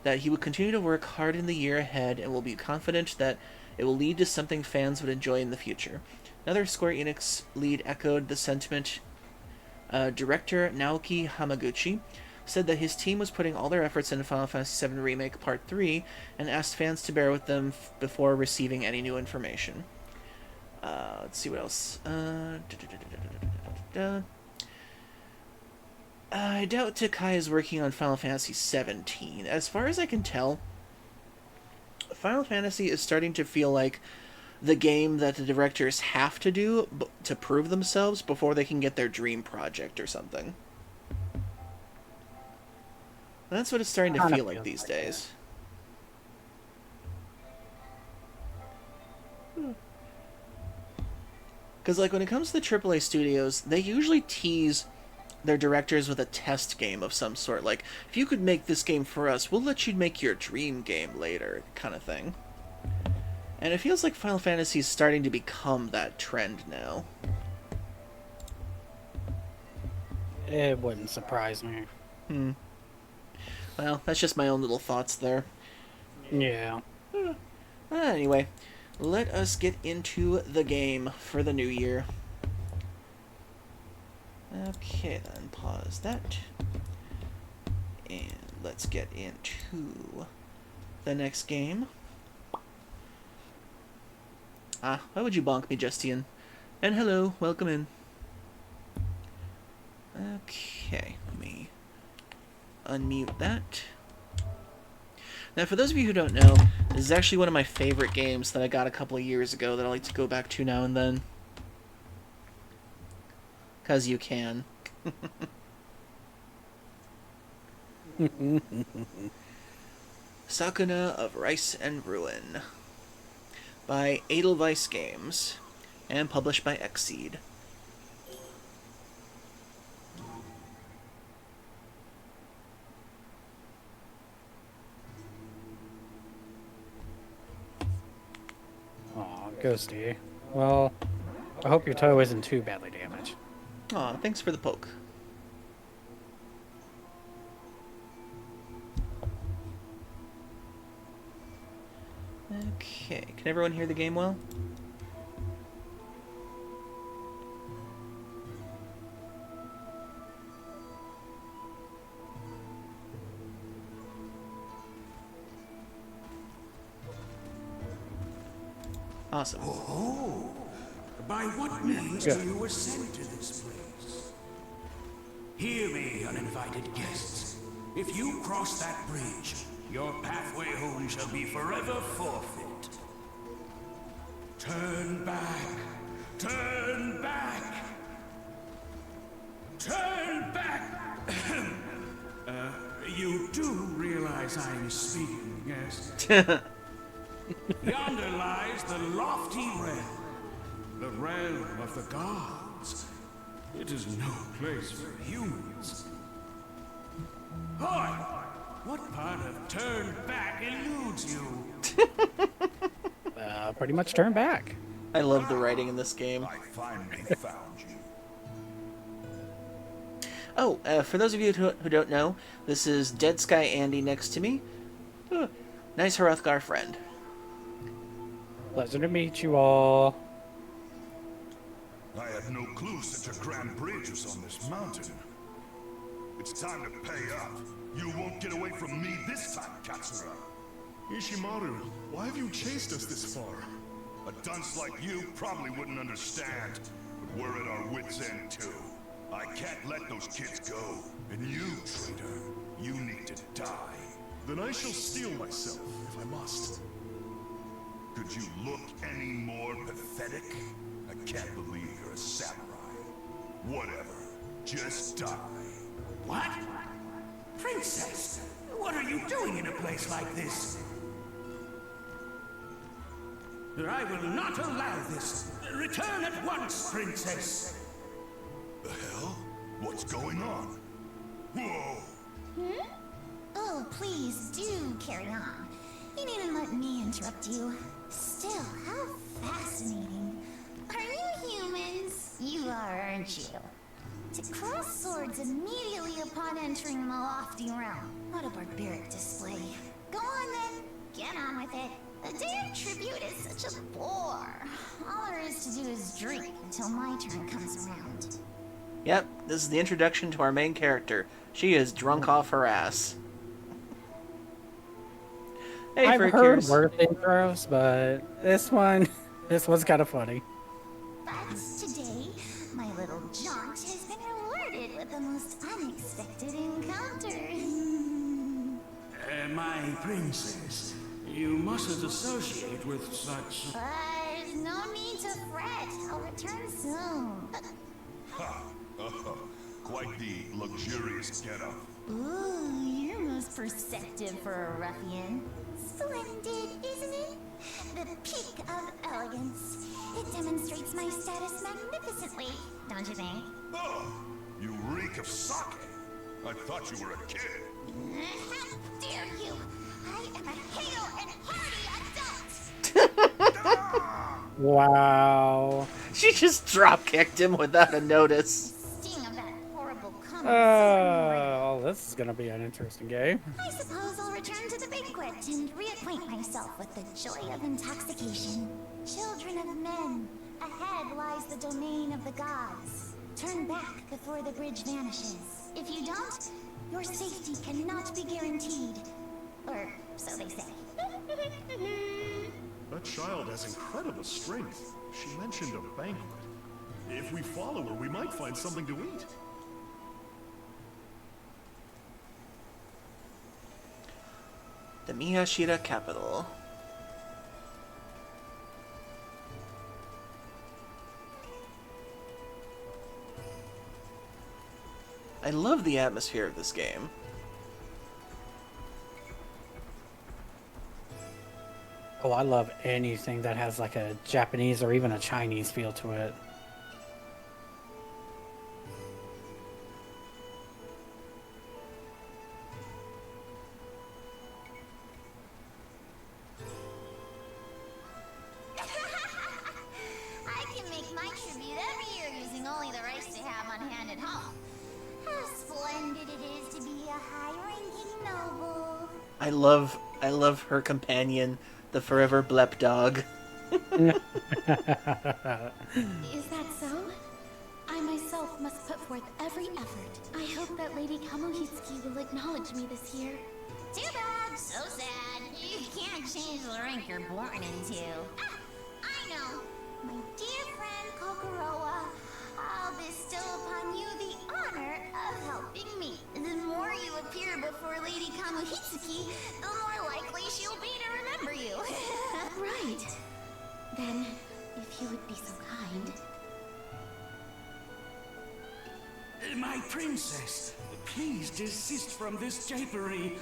that he would continue to work hard in the year ahead and will be confident that it will lead to something fans would enjoy in the future. Another Square Enix lead echoed the sentiment. Director Naoki Hamaguchi said that his team was putting all their efforts into Final Fantasy VII Remake Part 3 and asked fans to bear with them before receiving any new information. Let's see what else. I doubt Takai is working on Final Fantasy 17. As far as I can tell, Final Fantasy is starting to feel like the game that the directors have to do to prove themselves before they can get their dream project or something. That's what it's starting to Kind of feel like feels these like that. days. Because, like, when it comes to the AAA studios, they usually tease their directors with a test game of some sort. Like, if you could make this game for us, we'll let you make your dream game later, kind of thing. And it feels like Final Fantasy is starting to become that trend now. It wouldn't surprise me. Well, that's just my own little thoughts there. Yeah. Anyway, let us get into the game for the new year. Okay, then, pause that. And let's get into the next game. Ah, why would you bonk me, Justian? And hello, welcome in. Okay, let me unmute that. Now, for those of you who don't know, this is actually one of my favorite games that I got a couple of years ago that I like to go back to now and then. Because you can. Sakuna of Rice and Ruin by Edelweiss Games and published by Xseed. Aw, Ghosty. Well, I hope your toe isn't too badly damaged. Aw, thanks for the poke. Okay, can everyone hear the game well? Awesome. Oh, by what means do you ascend to this place? Hear me, uninvited guests. If you cross that bridge, your pathway home shall be forever forfeit. Turn back! Turn back! Turn back! You do realize I'm speaking, yes? Yonder lies the lofty realm. The realm of the gods. It is no place for humans. Boy, what part of turn back eludes you? Pretty much turn back. I love the writing in this game. I finally found you. Oh, for those of you who don't know, this is DeadSky Andy next to me. Nice Hrothgar friend. Pleasure to meet you all. I had no clue such a grand bridge was on this mountain. It's time to pay up. You won't get away from me this time, Katsura. Ishimaru, why have you chased us this far? A dunce like you probably wouldn't understand, but we're at our wits' end too. I can't let those kids go. And you, traitor, you need to die. Then I shall steel myself, if I must. Could you look any more pathetic? I can't believe you're a samurai. Whatever. Just die. What? Princess, what are you doing in a place like this? I will not allow this. Return at once, Princess. The hell? What's going on? Whoa! Oh, please do carry on. You needn't let me interrupt you. Still, how fascinating. Are you humans? You are, aren't you? To cross swords immediately upon entering the lofty realm. What a barbaric display. Go on then. Get on with it. The damn tribute is such a bore. All there is to do is drink until my turn comes around. Yep, this is the introduction to our main character. She is drunk off her ass. Hey, I've Freak, heard here's- worse intros, but this one's kind of funny. But today, my little jaunt has been rewarded with the most unexpected encounter. My princess, you mustn't associate with such... There's no need to fret. I'll return soon. Ha! Quite the luxurious getup. Ooh, you're most perceptive for a ruffian. Splendid, isn't it? The peak of elegance. It demonstrates my status magnificently, don't you think? Oh, you reek of sake. I thought you were a kid. How dare you! I am a hale and hearty adult! Wow. She just drop kicked him without a notice. Sting of that horrible comment. Oh, this is gonna be an interesting game. I suppose I'll return to the banquet and reacquaint myself with the joy of intoxication. Children of men, ahead lies the domain of the gods. Turn back before the bridge vanishes. If you don't, your safety cannot be guaranteed. Or so they say. That child has incredible strength. She mentioned a banquet. If we follow her, we might find something to eat. The Miyashita capital. I love the atmosphere of this game. Oh, I love anything that has like a Japanese or even a Chinese feel to it. I can make my tribute every year using only the rice I have on hand at home. How splendid it is to be a high-ranking noble. I love her companion, the forever blep dog. Is that so? I myself must put forth every effort. I hope that Lady Kamuhitsuki will acknowledge me this year. Too bad, so sad. You can't change the rank you're born into. Ah, I know. My dear friend Kokoroa, I'll bestow upon you the honor of helping me. The more you appear before Lady Kamuhitsuki, the more likely she'll be to remember you. Right. Then, if you would be so kind. My princess, please desist from this japery.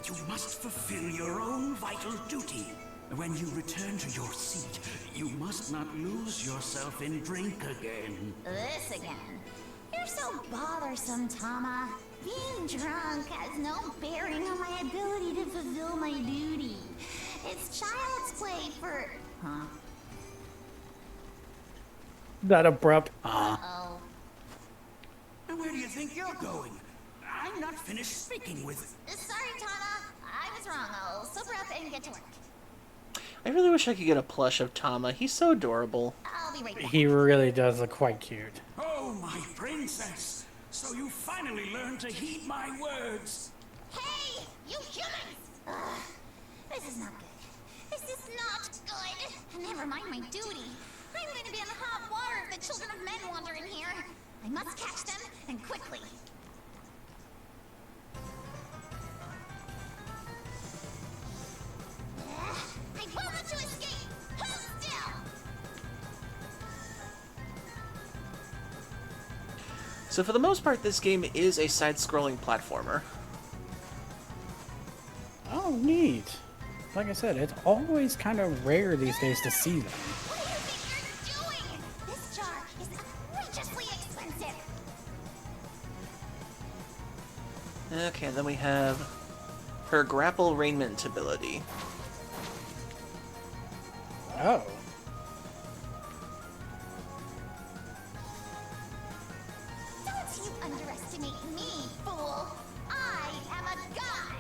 You must fulfill your own vital duty. When you return to your seat, you must not lose yourself in drink again. This again. You're so bothersome, Tama. Being drunk has no bearing on my ability to fulfill my duty. It's child's play for... Huh? That abrupt. Oh. Where do you think you're going? I'm not finished speaking with... Sorry, Tama. I was wrong. I'll sober up and get to work. I really wish I could get a plush of Tama. He's so adorable. I'll be right back. He really does look quite cute. Oh, my princess! So you finally learned to heed my words. Hey, you humans! This is not good. This is not good. Never mind my duty. I'm going to be in the hot water if the children of men wander in here. I must catch them, and quickly. I will let you escape! Hold still! So for the most part, this game is a side-scrolling platformer. Oh, neat. Like I said, it's always kind of rare these days to see them. What do you think you're doing? This jar is outrageously expensive. Okay, then we have her grapple raiment ability. Oh. Don't you underestimate me, fool! I am a god!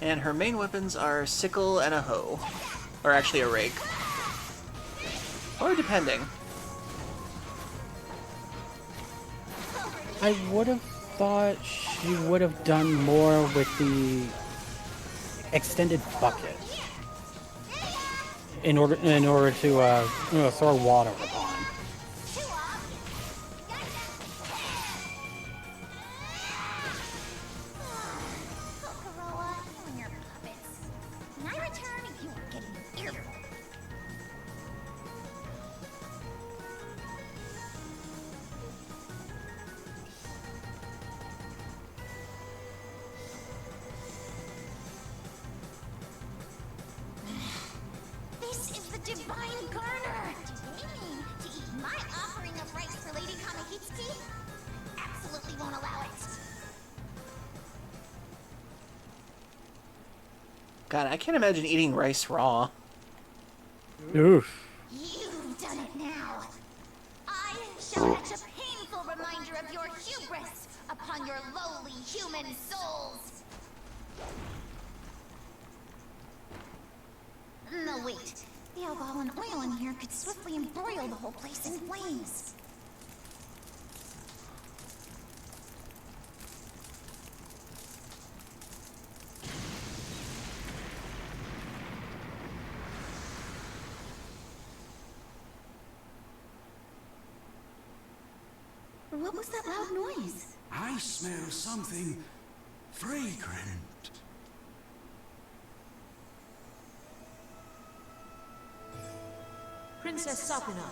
And her main weapons are sickle and a hoe. Or actually a rake. Or depending. I would have thought she would have done more with the extended bucket in order to throw water upon. Kokoroa, you and your puppets. When I return, you are getting an earful. This is the Divine Garner! Do they mean to eat my offering of rice for Lady Kamihitsuki? Absolutely won't allow it. God, I can't imagine eating rice raw. Oof. You've done it now. I shall etch a painful reminder of your hubris upon your lowly human souls. No, wait. The alcohol and oil in here could swiftly embroil the whole place in flames. What was that loud noise? I smell something fragrant. Princess Sakuna,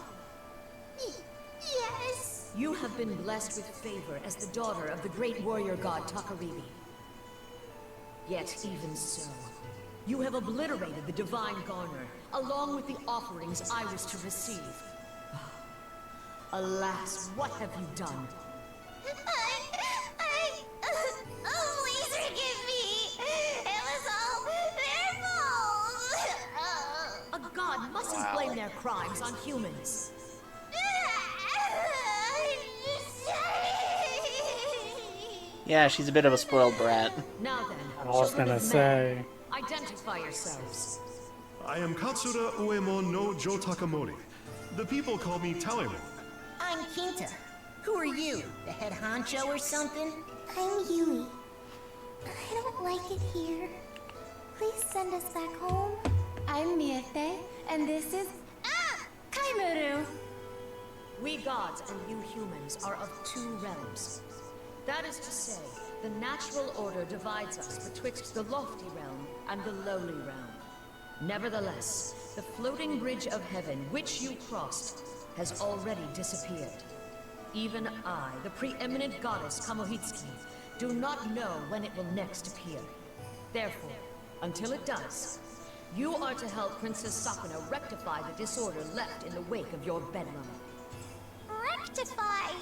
Yes? you have been blessed with favor as the daughter of the great warrior god Takaribi. Yet even so, you have obliterated the Divine Garner, along with the offerings I was to receive. Alas, what have you done? Please forgive me. It was all their fault. A god mustn't blame their crimes on humans. Yeah, she's a bit of a spoiled brat. Now then, I was children gonna of say. men, identify yourselves. I am Katsura Uemon no Jo Takamori. The people call me Tallyman. I'm Kinta. Who are you? The head honcho or something? I'm Yui. I don't like it here. Please send us back home. I'm Miete, and this is Kaimuru. We gods and you humans are of two realms. That is to say, the natural order divides us betwixt the lofty realm and the lowly realm. Nevertheless, the floating bridge of heaven which you crossed has already disappeared. Even I, the preeminent goddess Kamohitsuki, do not know when it will next appear. Therefore, until it does, you are to help Princess Sakuna rectify the disorder left in the wake of your bedlam. Rectify.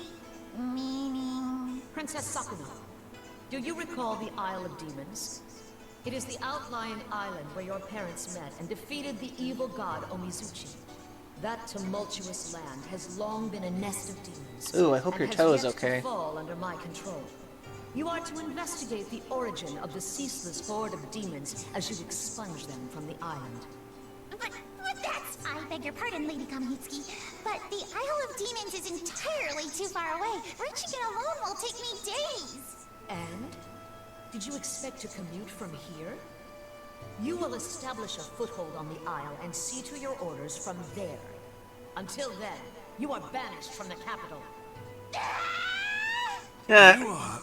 Meaning. Princess Sakuna, do you recall the Isle of Demons? It is the outlying island where your parents met and defeated the evil god Omizuchi. That tumultuous land has long been a nest of demons. Ooh, I hope your toe is and has yet okay. to fall under my control. You are to investigate the origin of the ceaseless horde of demons as you expunge them from the island. But that's... I beg your pardon, Lady Kamihitsuki, but the Isle of Demons is entirely too far away. Reaching it alone will take me days. And? Did you expect to commute from here? You will establish a foothold on the Isle and see to your orders from there. Until then, you are banished from the capital. You are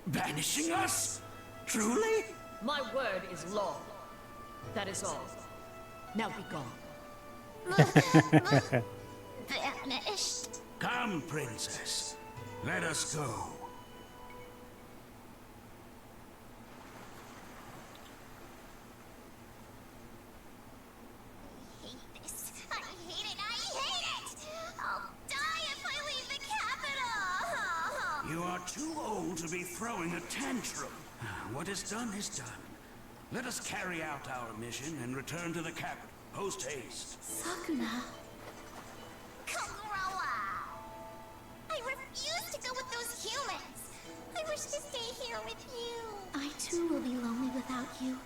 banishing us? Truly? My word is law. That is all. Now be gone. Vanished. Come, princess. Let us go. I hate this. I hate it. I hate it. I'll die if I leave the capital. You are too old to be throwing a tantrum. What is done is done. Let us carry out our mission and return to the capital. Post haste. Sakuna. Kokoroa. I refuse to go with those humans. I wish to stay here with you. I too will be lonely without you.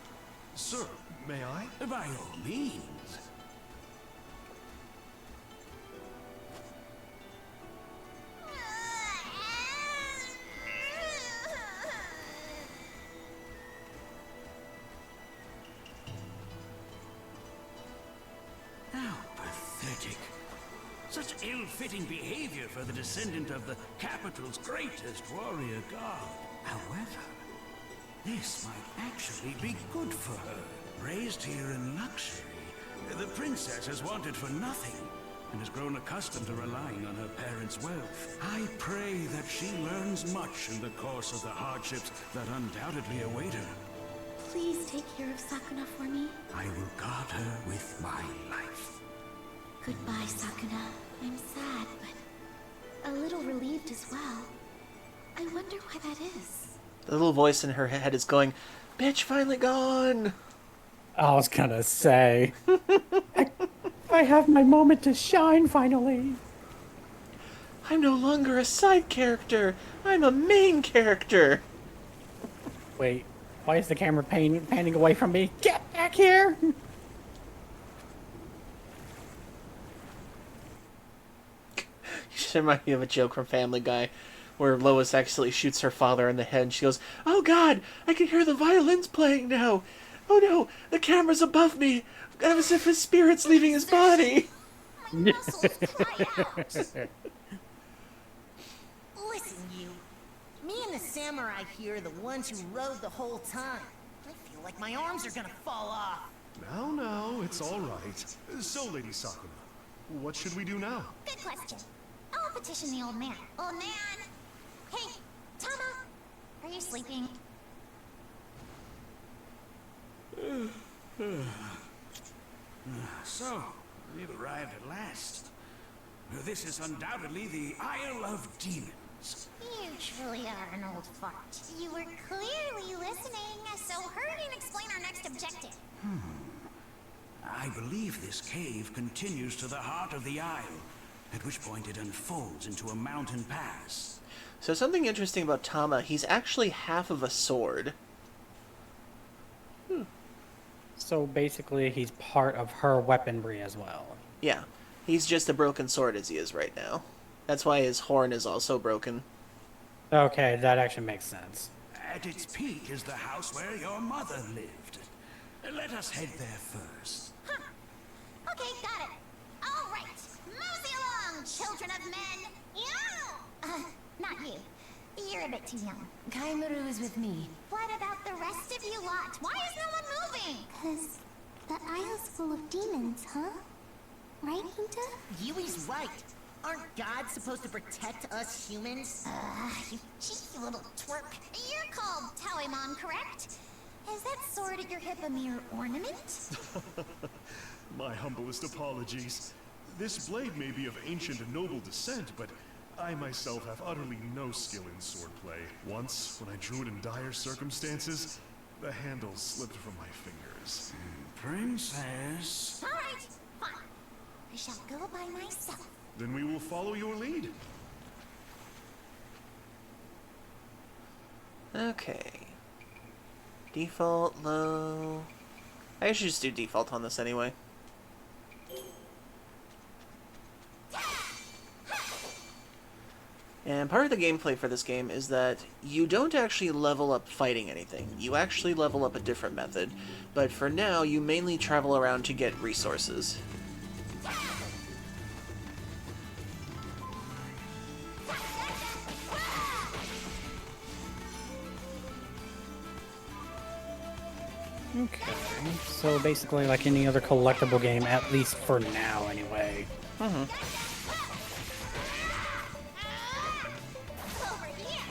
Sir, may I? By all means. How pathetic. Such ill-fitting behavior for the descendant of the capital's greatest warrior god. However, this might actually be good for her. Raised here in luxury, the princess has wanted for nothing and has grown accustomed to relying on her parents' wealth. I pray that she learns much in the course of the hardships that undoubtedly await her. Please take care of Sakuna for me. I will guard her with my life. Goodbye, Sakuna. I'm sad, but a little relieved as well. I wonder why that is. The little voice in her head is going, "Bitch, finally gone!" I was gonna say. I have my moment to shine finally. I'm no longer a side character. I'm a main character. Wait, why is the camera panning away from me? Get back here! You should remind me of a joke from Family Guy where Lois actually shoots her father in the head and she goes, "Oh God, I can hear the violins playing now. Oh no, the camera's above me. As if his spirit's leaving his body." My muscles cry out. Listen, you. Me and the samurai here are the ones who rode the whole time. I feel like my arms are gonna fall off. Now, it's all right. So, Lady Sakuna, what should we do now? Good question. I'll petition the old man. Old man! Hey, Tama! Are you sleeping? So, we've arrived at last. This is undoubtedly the Isle of Demons. You truly are an old fart. You were clearly listening, so hurry and explain our next objective. I believe this cave continues to the heart of the isle, at which point it unfolds into a mountain pass. So something interesting about Tama, he's actually half of a sword. So basically, he's part of her weaponry as well. Yeah, he's just a broken sword as he is right now. That's why his horn is also broken. Okay, that actually makes sense. At its peak is the house where your mother lived. Let us head there first. Huh. Okay, got it. All right. Mosey along, children of men. You! Not you. You're a bit too young. Kaimuru is with me. What about the rest of you lot? Why is no one moving? 'Cause the isle's full of demons, huh? Right, Hinta? Yui's right. Aren't gods supposed to protect us humans? You cheeky little twerp. You're called Tawaimon, correct? Is that sword at your hip a mere ornament? My humblest apologies. This blade may be of ancient and noble descent, but I myself have utterly no skill in swordplay. Once, when I drew it in dire circumstances, the handle slipped from my fingers. Princess. All right, fine. I shall go by myself. Then we will follow your lead. Okay. Default, low... I should just do default on this anyway. And part of the gameplay for this game is that you don't actually level up fighting anything. You actually level up a different method. But for now, you mainly travel around to get resources. Okay, so basically like any other collectible game, at least for now anyway. Over here.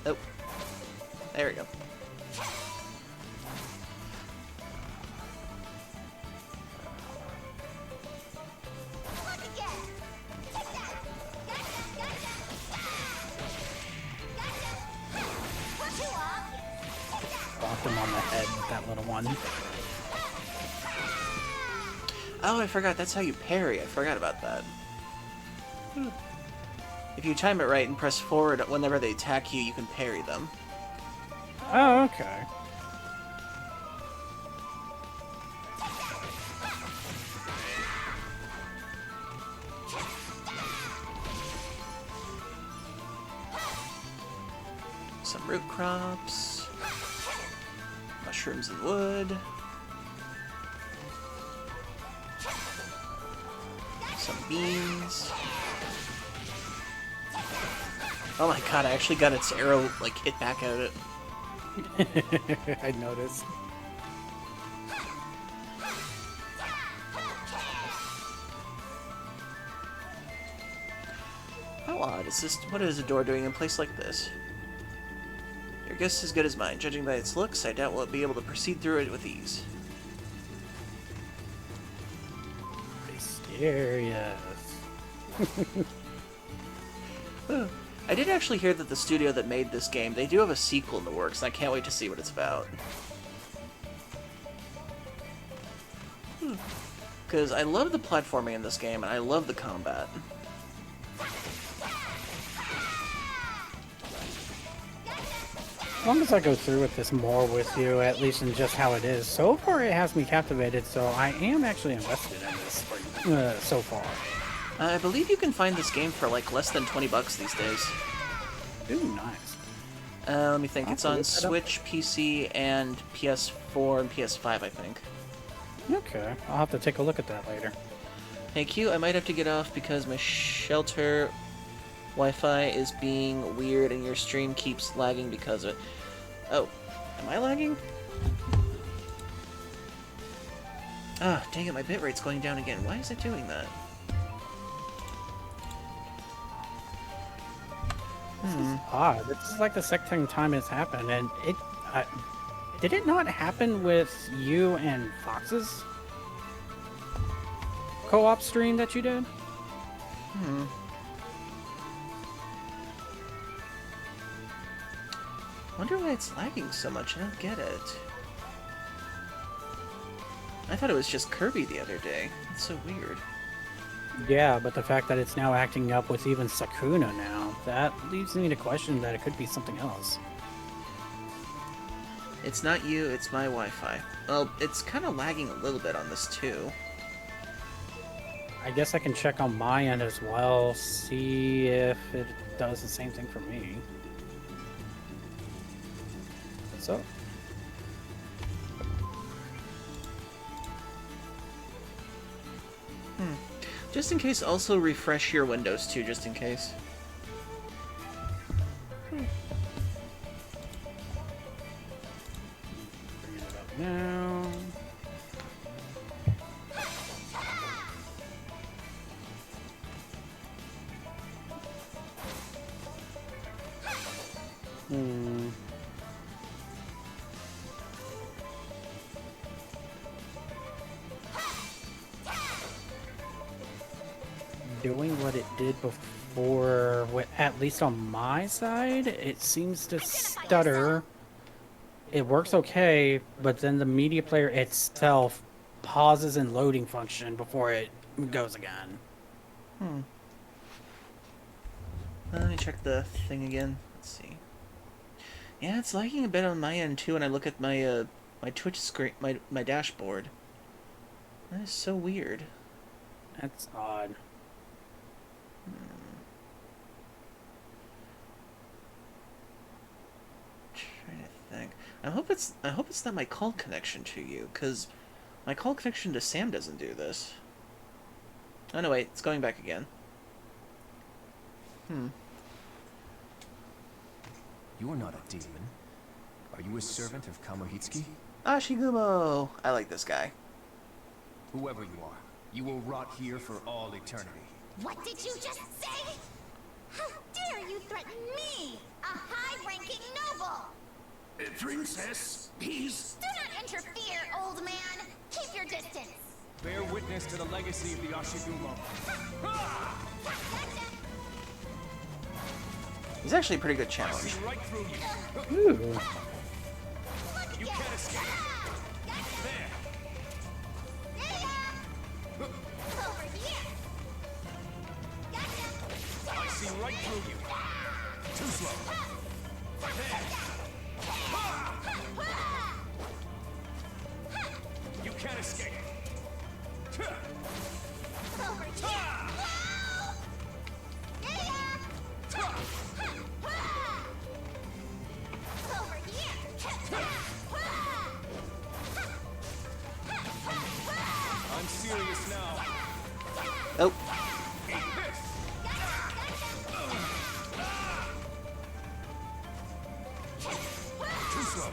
Oh. There we go. him on the head with that little one. Oh, I forgot. That's how you parry. I forgot about that. If you time it right and press forward whenever they attack you, you can parry them. Oh, okay. Some root crops. Mushrooms and wood. Some beans. Oh my god, I actually got its arrow, like, hit back at it. I noticed. How odd is this? What is a door doing in a place like this? Your guess is as good as mine. Judging by its looks, I doubt we'll be able to proceed through it with ease. Mysterious. I did actually hear that the studio that made this game, they do have a sequel in the works, and I can't wait to see what it's about. Because I love the platforming in this game, and I love the combat. As long as I go through with this more with you, at least in just how it is, so far it has me captivated, so I am actually invested in this so far. I believe you can find this game for like less than 20 bucks these days. Ooh, nice. Let me think. It's on Switch, PC, and PS4 and PS5, I think. Okay, I'll have to take a look at that later. Hey Q, I might have to get off because my shelter Wi-Fi is being weird and your stream keeps lagging because of it. Oh, am I lagging? Ah, dang it, my bitrate's going down again. Why is it doing that? Odd. This is like the second time it's happened, and it... did it not happen with you and Fox's co-op stream that you did? Wonder why it's lagging so much. I don't get it. I thought it was just Kirby the other day. It's so weird. Yeah, but the fact that it's now acting up with even Sakuna now, that leads me to question that it could be something else. It's not you, it's my Wi-Fi. Well, it's kind of lagging a little bit on this too. I guess I can check on my end as well, see if it does the same thing for me. So. Just in case, also refresh your Windows too, just in case. Bring it up now. Doing what it did before, at least on my side, it seems to stutter. It works okay, but then the media player itself pauses in loading function before it goes again. Let me check the thing again. Let's see. Yeah, it's lagging a bit on my end too when I look at my my Twitch screen, my dashboard. That is so weird. That's odd. Trying to think. I hope it's not my call connection to you, because my call connection to Sam doesn't do this. Oh no, wait, it's going back again. You are not a demon. Are you a servant of Kamohitsuki? Ashigumo! I like this guy. Whoever you are, you will rot here for all eternity. What did you just say? How dare you threaten me, a high-ranking noble? Princess, he's... Do not interfere, old man. Keep your distance. Bear witness to the legacy of the Ashigumo. He's actually a pretty good challenge. See right through you. Ooh. You can't escape. There. Over here. Gotcha. I see right through you. Too slow. There. You can't escape. Over here. Over here. I'm serious now. Oh, Eat this. Too slow.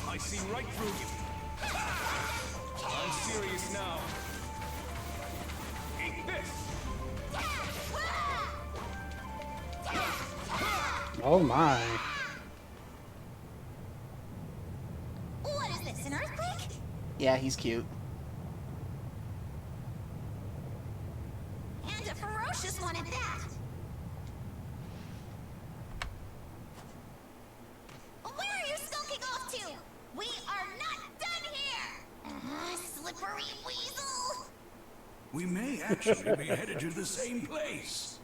I see right through you. I'm serious now. Eat this. Oh my. What is this, an earthquake? yeah, he's cute. And a ferocious one at that. Where are you skulking off to? We are not done here! Slippery weasel! We may actually be headed to the same place.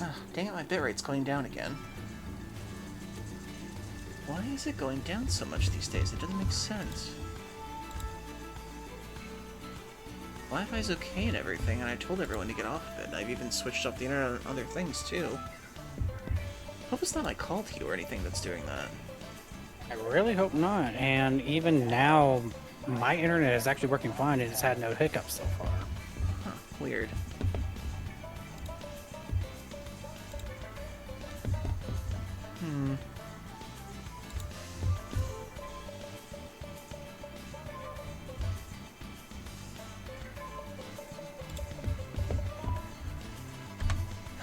Ah, dang it, my bitrate's going down again. Why is it going down so much these days? It doesn't make sense. Wi-Fi's okay and everything, and I told everyone to get off of it, and I've even switched off the internet on other things, too. Hope it's not my call to you or anything that's doing that. I really hope not. And even now, my internet is actually working fine. It has had no hiccups so far. Huh, weird.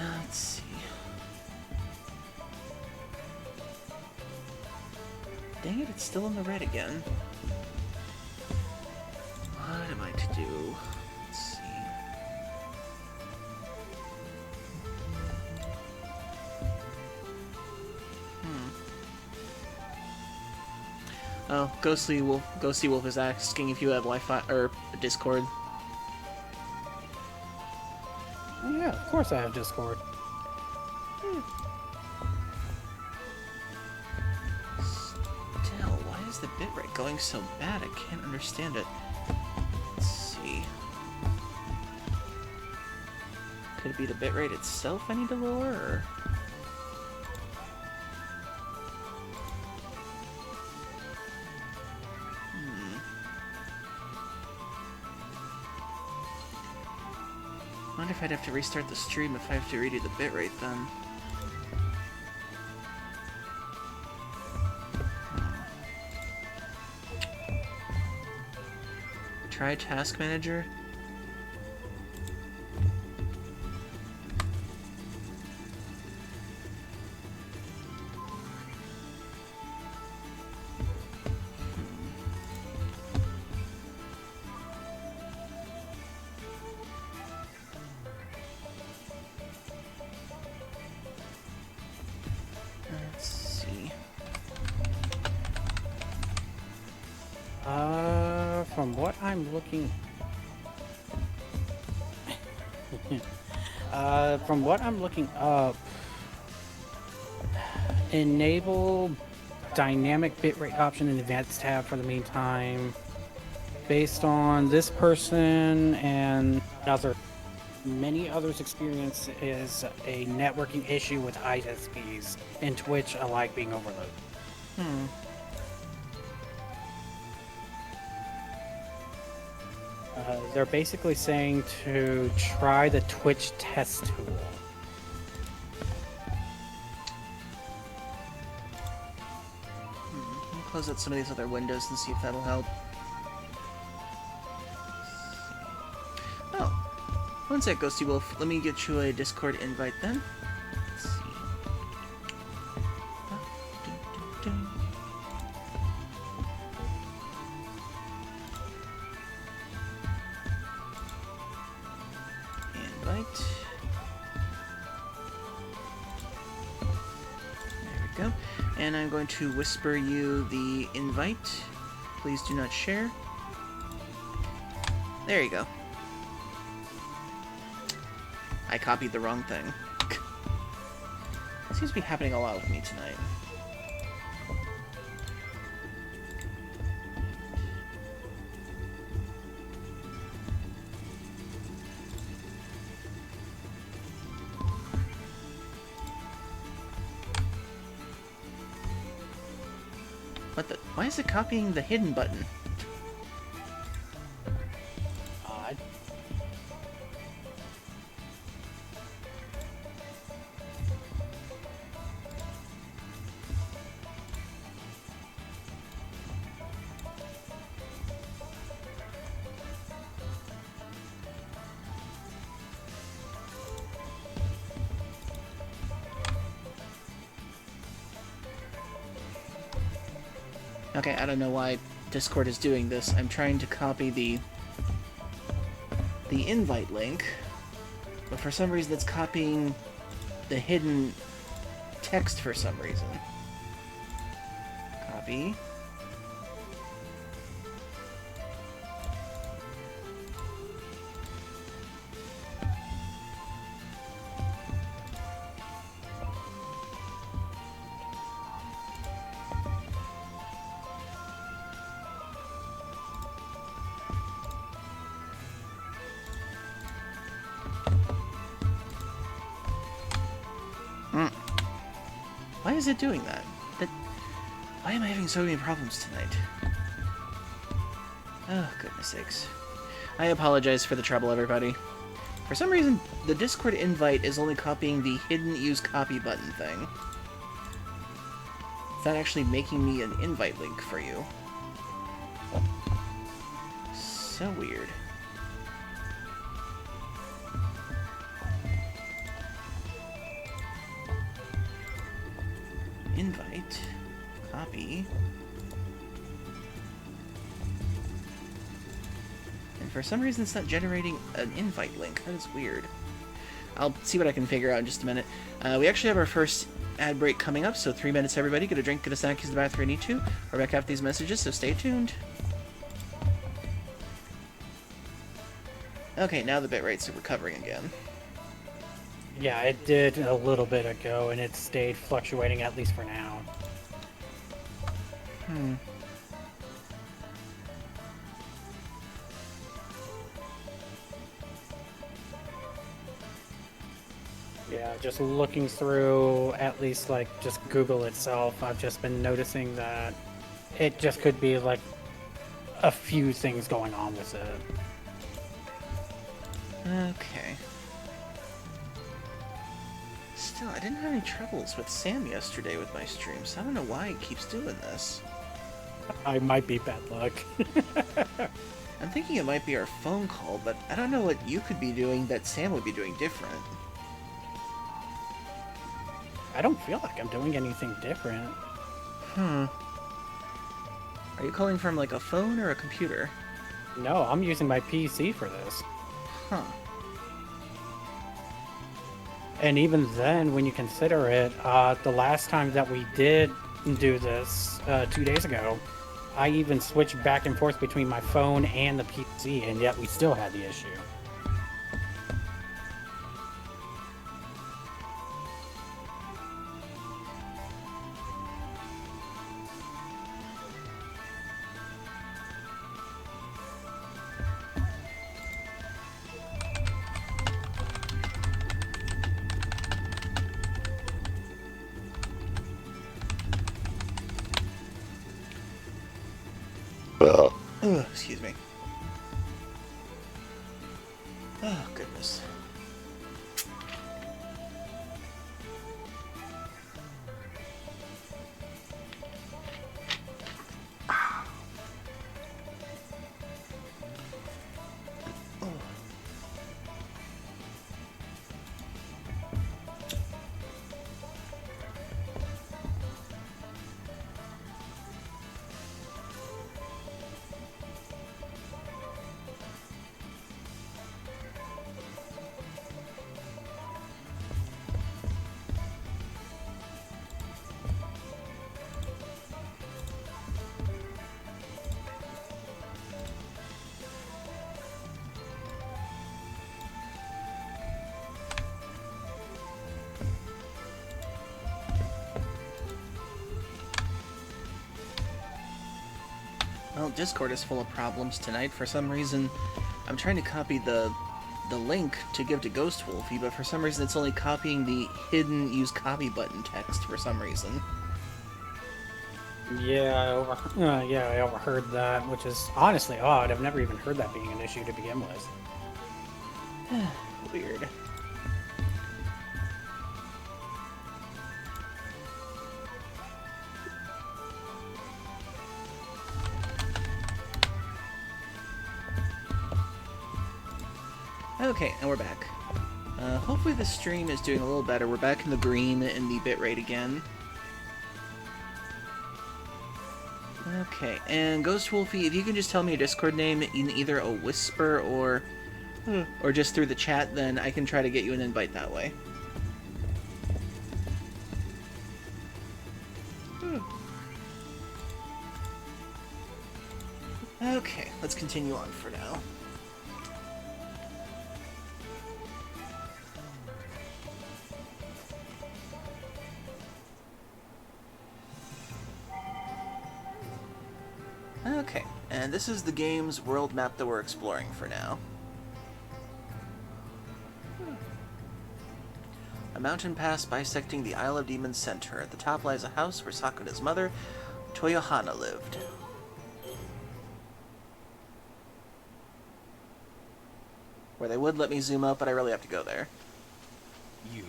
Let's see. Dang it, it's still in the red again. What am I to do? Let's see. Oh, Ghostly Wolf, Ghosty Wolf is asking if you have Wi-Fi or Discord. Yeah, of course I have Discord. Still, why is the bitrate going so bad? I can't understand it. Let's see. Could it be the bitrate itself I need to lower, or? I wonder if I'd have to restart the stream if I have to redo the bitrate then. Try Task Manager. Let's see. From what I'm looking... from what I'm looking up, enable dynamic bitrate option in advanced tab for the meantime. Based on this person and many others' experience is a networking issue with ISPs and Twitch alike being overloaded. They're basically saying to try the Twitch test tool. I'll close out some of these other windows and see if that'll help. Oh, one sec, Ghosty Wolf. Let me get you a Discord invite then. Let's see. Invite. There we go. And I'm going to whisper you the invite. Please do not share. There you go. I copied the wrong thing. It seems to be happening a lot with me tonight. What the? Why is it copying the hidden button? Odd. Okay, I don't know why Discord is doing this. I'm trying to copy the invite link, but for some reason it's copying the hidden text for some reason. Copy. Why is it doing that? Why am I having so many problems tonight? Oh, goodness sakes. I apologize for the trouble, everybody. For some reason, the Discord invite is only copying the hidden use copy button thing. It's not actually making me an invite link for you. So weird. Invite, copy, and for some reason it's not generating an invite link. That is weird. I'll see what I can figure out in just a minute. We actually have our first ad break coming up, so 3 minutes everybody. Get a drink, get a snack, use the bathroom if you need to. We're back after these messages, so stay tuned. Okay, now the bitrates are recovering again. Yeah, it did a little bit ago, and it stayed fluctuating at least for now. Yeah, just looking through, at least like just Google itself, I've just been noticing that it just could be like a few things going on with it. Okay. Still, I didn't have any troubles with Sam yesterday with my streams. I don't know why it keeps doing this. I might be bad luck. I'm thinking it might be our phone call, but I don't know what you could be doing that Sam would be doing different. I don't feel like I'm doing anything different. Are you calling from like a phone or a computer? No, I'm using my PC for this. Huh. And even then, when you consider it, the last time that we did do this 2 days ago, I even switched back and forth between my phone and the PC, and yet we still had the issue. Ugh, excuse me. Oh, goodness. Well, Discord is full of problems tonight. For some reason, I'm trying to copy the link to give to Ghost Wolfie, but for some reason it's only copying the hidden use copy button text for some reason. Yeah, I overheard that, which is honestly odd. I've never even heard that being an issue to begin with. Weird. Okay, and we're back. Hopefully the stream is doing a little better. We're back in the green in the bitrate again. Okay, and Ghost Wolfie, if you can just tell me your Discord name in either a whisper or just through the chat, then I can try to get you an invite that way. Okay, let's continue on for now. Okay, and this is the game's world map that we're exploring for now. A mountain pass bisecting the Isle of Demons center. At the top lies a house where Sakuna's mother, Toyohana, lived. Where they would let me zoom out, but I really have to go there. You.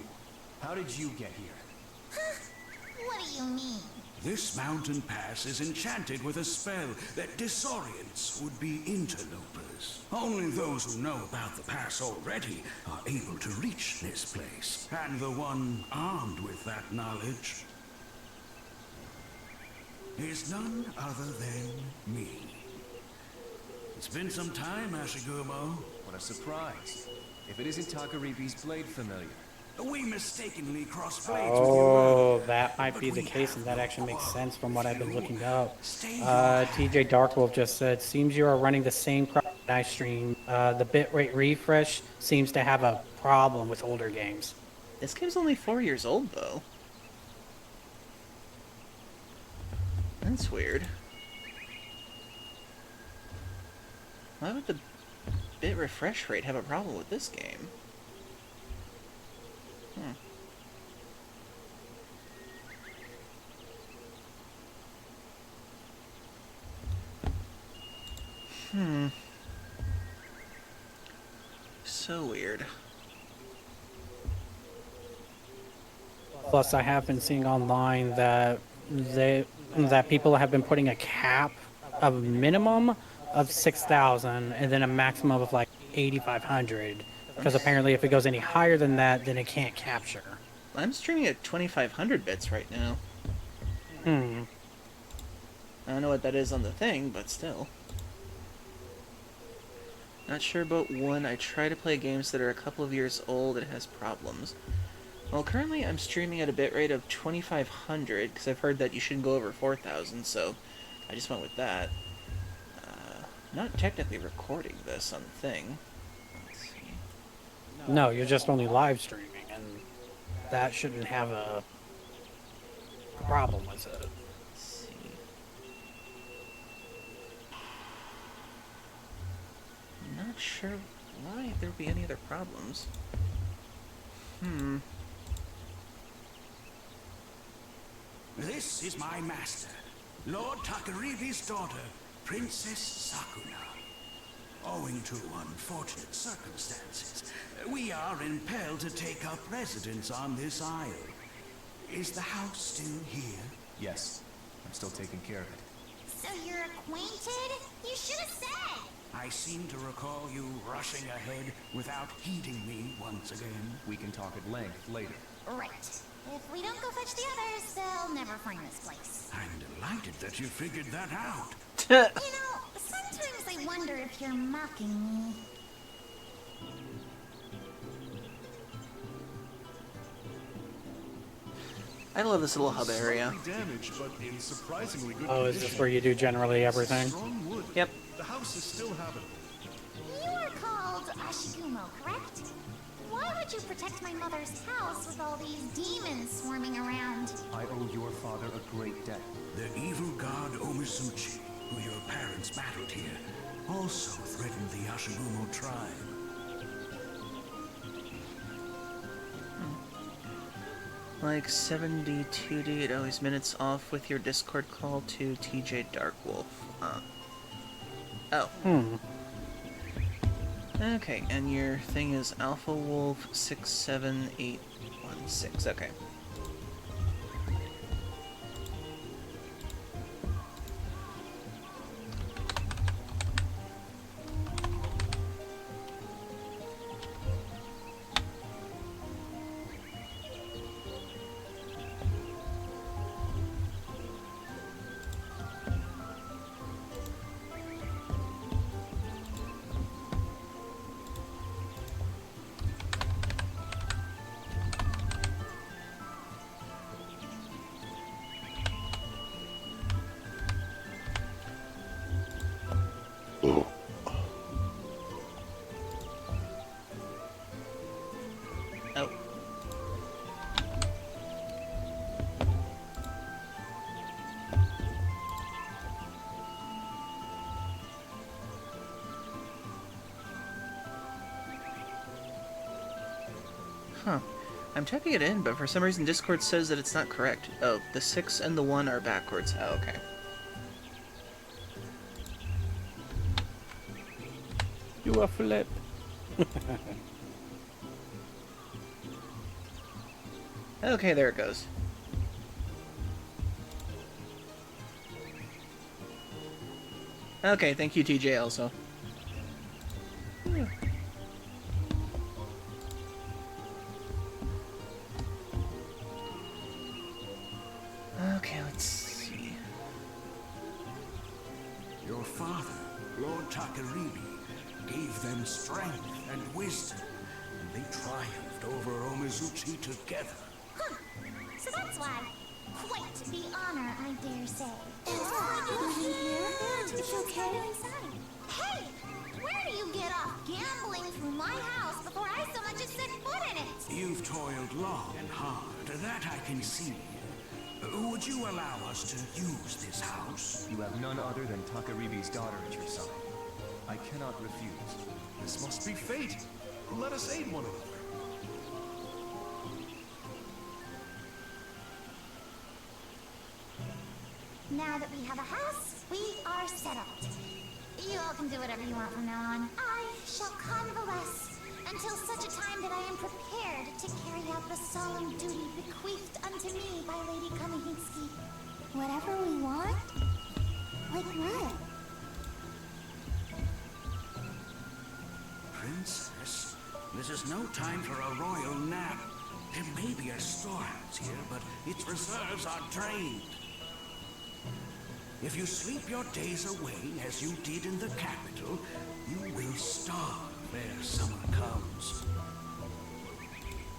How did you get here? What do you mean? This mountain pass is enchanted with a spell that disorients would-be interlopers. Only those who know about the pass already are able to reach this place, and the one armed with that knowledge is none other than me. It's been some time, Ashigumo. What a surprise. If it isn't Takaribi's blade familiar. We mistakenly crossed blades with Oh, you. that might be the case, and that actually makes sense from what I've been looking up. TJ Darkwolf just said, seems you are running the same problem I stream. The bitrate refresh seems to have a problem with older games. This game's only 4 years old, though. That's weird. Why would the bit refresh rate have a problem with this game? So weird. Plus, I have been seeing online that people have been putting a cap of a minimum of 6,000 and then a maximum of like 8,500. Because apparently, if it goes any higher than that, then it can't capture. I'm streaming at 2,500 bits right now. I don't know what that is on the thing, but still. Not sure about one. I try to play games that are a couple of years old and has problems. Well, currently I'm streaming at a bitrate of 2,500 because I've heard that you shouldn't go over 4,000, so I just went with that. Not technically recording this on the thing. Let's see. No, you're just only live streaming, and that shouldn't have a problem with it. Let's see. Not sure why there'd be any other problems. This is my master, Lord Takaribi's daughter, Princess Sakuna. Owing to unfortunate circumstances, we are impelled to take up residence on this isle. Is the house still here? Yes. I'm still taking care of it. So you're acquainted? You should have said! I seem to recall you rushing ahead without heeding me once again. We can talk at length later. Right. If we don't go fetch the others, they'll never find this place. I'm delighted that you figured that out. You know, sometimes I wonder if you're mocking me. I love this little hub area. Slightly damaged, but in surprisingly good Oh, is condition. this where you do generally everything? Strong wood. Yep. The house is still habitable. You are called Ashigumo, correct? Why would you protect my mother's house with all these demons swarming around? I owe your father a great debt. The evil god Omisuchi who your parents battled here, also threatened the Yashibumo tribe. Like 72D, always minutes off with your Discord call to TJ Darkwolf. Oh. Okay, and your thing is Alpha Wolf 67816. Okay. Oh. Huh. I'm typing it in, but for some reason Discord says that it's not correct. Oh, the 6 and the 1 are backwards. Oh, okay. You a flip. Okay, there it goes. Okay, thank you, TJ, also. Okay, let's see. Your father, Lord Takaribi, gave them strength and wisdom, and they triumphed over Omizuchi together. Huh. So that's why. Quite the honor, I dare say. It's okay. Hey! Where do you get off gambling through my house before I so much as set foot in it? You've toiled long and hard, that I can see. Would you allow us to use this house? You have none other than Takaribi's daughter at your side. I cannot refuse. This must be fate. Let us aid one another. Now that we have a house, we are settled. You all can do whatever you want from now on. I shall convalesce until such a time that I am prepared to carry out the solemn duty bequeathed unto me by Lady Kamihitsuki. Whatever we want? Like what? Princess, this is no time for a royal nap. There may be a storehouse here, but its reserves are drained. If you sleep your days away as you did in the capital, you will starve ere summer comes.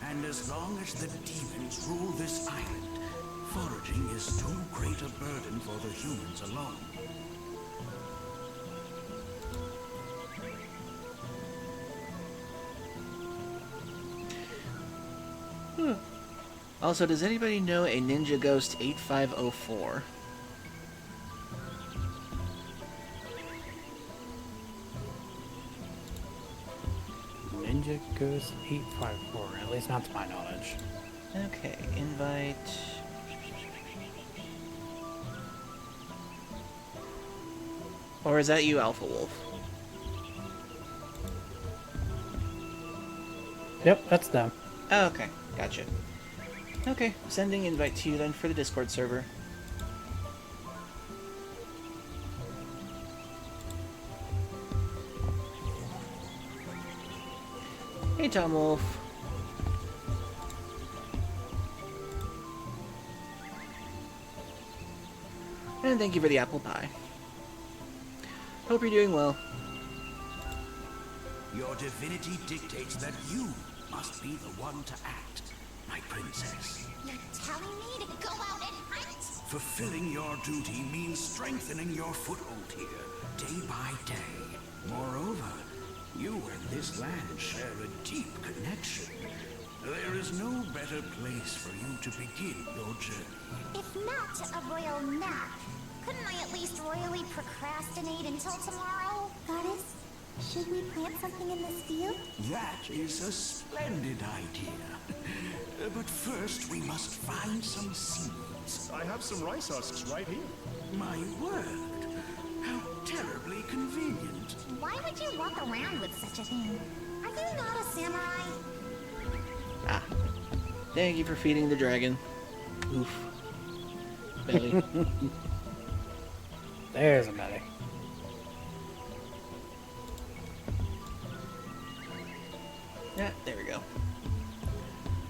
And as long as the demons rule this island, foraging is too great a burden for the humans alone. Also, does anybody know a Ninja Ghost 8504? Ninja Ghost 854, at least not to my knowledge. Okay, invite. Or is that you, Alpha Wolf? Yep, that's them. Oh, okay, gotcha. Okay, sending invite to you then for the Discord server. Hey, Tom Wolf. And thank you for the apple pie. Hope you're doing well. Your divinity dictates that you must be the one to act, my princess. You're telling me to go out and hunt? Fulfilling your duty means strengthening your foothold here, day by day. Moreover, you and this land share a deep connection. There is no better place for you to begin your journey. If not a royal nap, Couldn't I at least royally procrastinate until tomorrow? Goddess, should we plant something in this field? That is a splendid idea. But first, we must find some seeds. I have some rice husks right here. My word, how terribly convenient. Why would you walk around with such a thing? Are you not a samurai? Ah. Thank you for feeding the dragon. Oof. Belly. There's a belly. Yeah, there we go.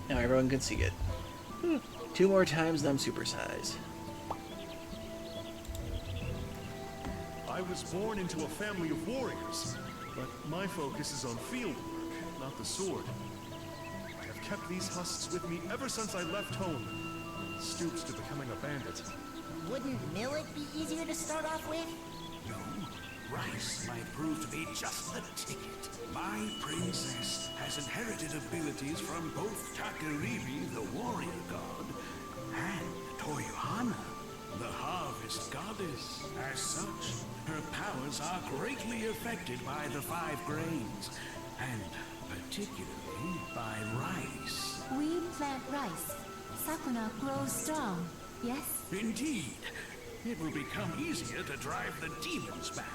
Now everyone can see it. 2 more times them supersize. I was born into a family of warriors, but my focus is on field work, not the sword. I have kept these husks with me ever since I left home. Stoops to becoming a bandit. Wouldn't millet be easier to start off with? No, rice might prove to be just the ticket. My princess has inherited abilities from both Takariri, the warrior god, and Toyohana, the harvest goddess. As such, her powers are greatly affected by the 5 grains, and particularly by rice. We plant rice. Sakuna grows strong, yes? Indeed. It will become easier to drive the demons back.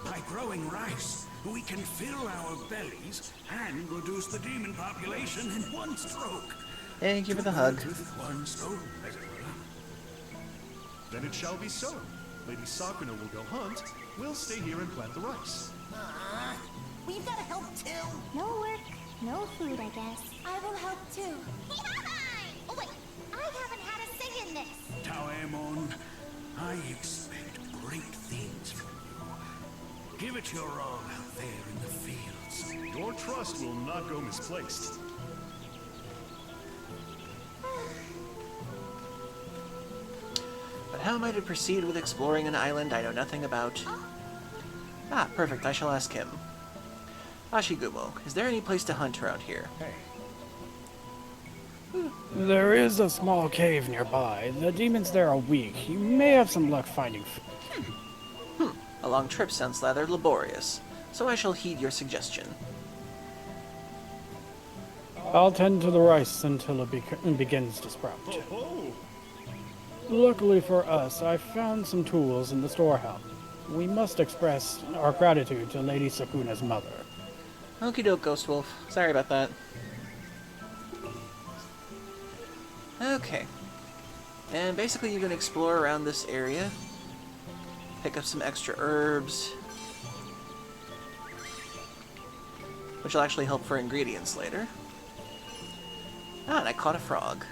By growing rice, we can fill our bellies and reduce the demon population in one stroke. Thank you for the hug. With one stone, as it were. Then it shall be so. Lady Sakuna will go hunt. We'll stay here and plant the rice. We've got to help too. No work, no food, I guess. I will help too. Oh wait, I haven't had a say in this. Taemon, I expect great things from you. Give it your all out there in the fields. Your trust will not go misplaced. But how am I to proceed with exploring an island I know nothing about? Ah, perfect. I shall ask him. Ashigumo, is there any place to hunt around here? There is a small cave nearby. The demons there are weak. You may have some luck finding food. A long trip sounds rather laborious, so I shall heed your suggestion. I'll tend to the rice until it begins to sprout. Oh, Luckily for us, I found some tools in the storehouse. We must express our gratitude to Lady Sakuna's mother. Okie doke, Ghost Wolf. Sorry about that. Okay. And basically you can explore around this area. Pick up some extra herbs. Which will actually help for ingredients later. Ah, and I caught a frog.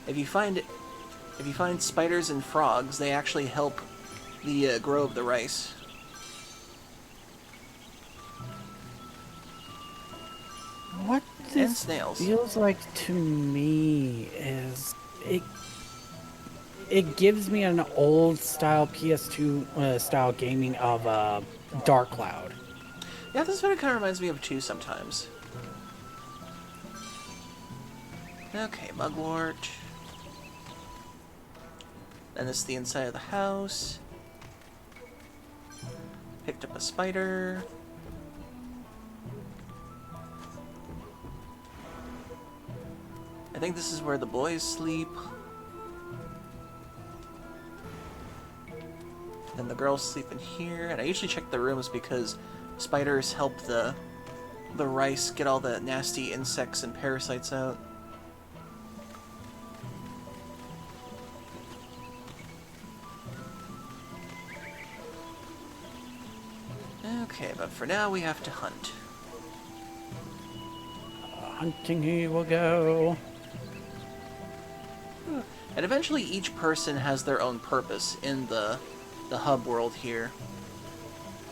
If you find spiders and frogs, they actually help the grow of the rice. What And this snails. feels like to me is it gives me an old style PS2 style gaming of Dark Cloud. Yeah, this is what it kind of reminds me of too sometimes. Okay, mugwort. And this is the inside of the house. Picked up a spider. I think this is where the boys sleep. Then the girls sleep in here. And I usually check the rooms because spiders help the rice get all the nasty insects and parasites out. Okay, but for now we have to hunt. Hunting he will go. And eventually each person has their own purpose in the hub world here.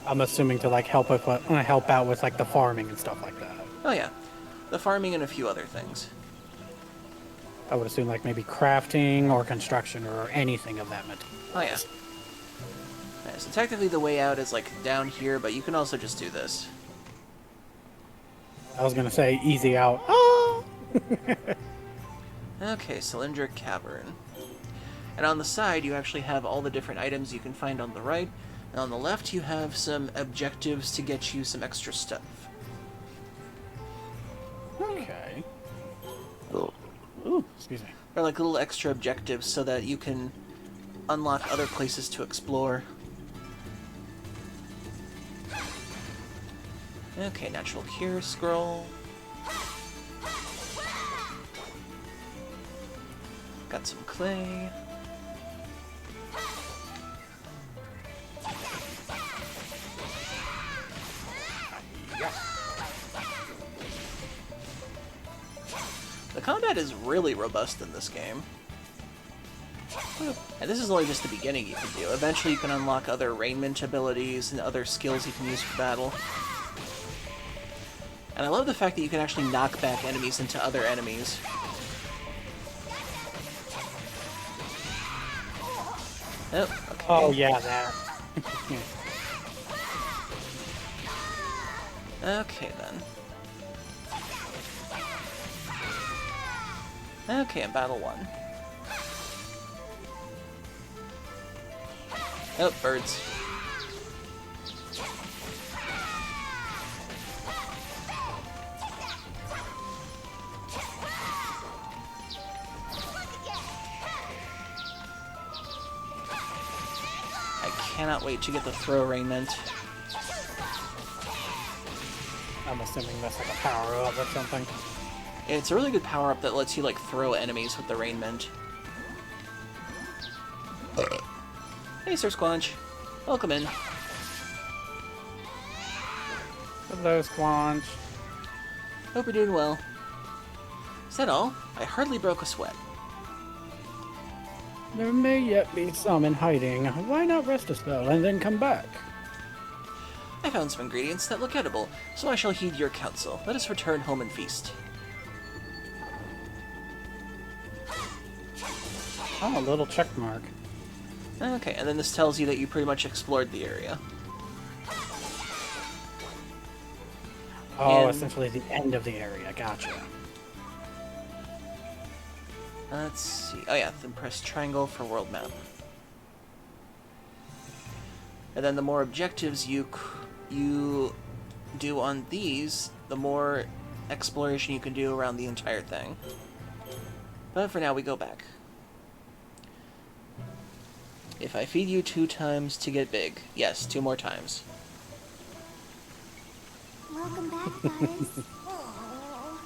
I'm assuming to like help out with like the farming and stuff like that. Oh yeah, the farming and a few other things. I would assume like maybe crafting or construction or anything of that material. Oh yeah. Okay, so technically the way out is like down here, but you can also just do this. I was gonna say easy out. Oh! Okay, cylindric cavern. And on the side, you actually have all the different items you can find on the right. And on the left, you have some objectives to get you some extra stuff. Okay. Ooh, excuse me. They're like little extra objectives so that you can unlock other places to explore. Okay, natural cure scroll. Got some clay. The combat is really robust in this game. And this is only just the beginning you can do. Eventually you can unlock other raiment abilities and other skills you can use for battle. And I love the fact that you can actually knock back enemies into other enemies. Oh, okay. Oh, yeah, that. Okay, then. Okay, in battle 1. Oh, birds. I cannot wait to get the throw raiment. I'm assuming that's like a power-up or something. It's a really good power-up that lets you, like, throw enemies with the raiment. Hey, Sir Squanch. Welcome in. Hello, Squanch. Hope you're doing well. Is that all? I hardly broke a sweat. There may yet be some in hiding. Why not rest a spell and then come back? I found some ingredients that look edible, so I shall heed your counsel. Let us return home and feast. Oh, a little check mark. Okay, and then this tells you that you pretty much explored the area. Oh, And- essentially the end of the area. Gotcha. Let's see. Oh yeah, then press triangle for world map. And then the more objectives you do on these, the more exploration you can do around the entire thing. But for now, we go back. If I feed you 2 times to get big. Yes, 2 more times. Welcome back, guys. Oh.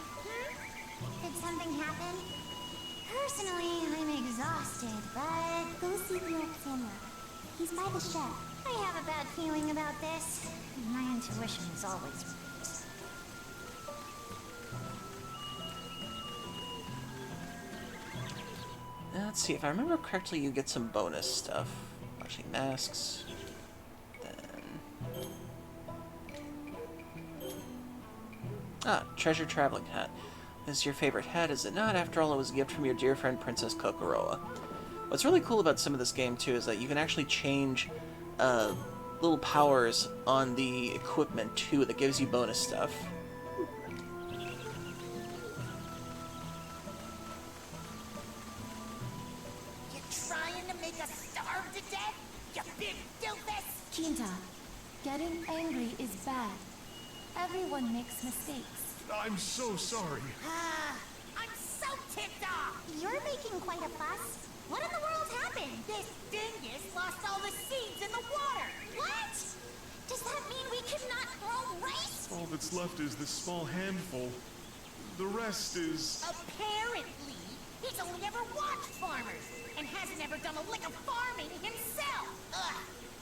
Did something happen? Personally, I'm exhausted, but go see the old samurai. He's by the shed. I have a bad feeling about this. My intuition is always right. Let's see, if I remember correctly, you get some bonus stuff. Actually, masks. Then... treasure traveling hat. This is your favorite hat, is it not? After all, it was a gift from your dear friend Princess Kokoroa. What's really cool about some of this game, too, is that you can actually change little powers on the equipment, too, that gives you bonus stuff. Trying to make us starve to death? You big doofus! Kinta, getting angry is bad. Everyone makes mistakes. I'm so sorry. I'm so ticked off! You're making quite a fuss. What in the world happened? This dingus lost all the seeds in the water! What? Does that mean we cannot grow rice? All that's left is this small handful. The rest is... Apparently, he's only ever watched farmers and hasn't ever done a lick of farming himself! Ugh!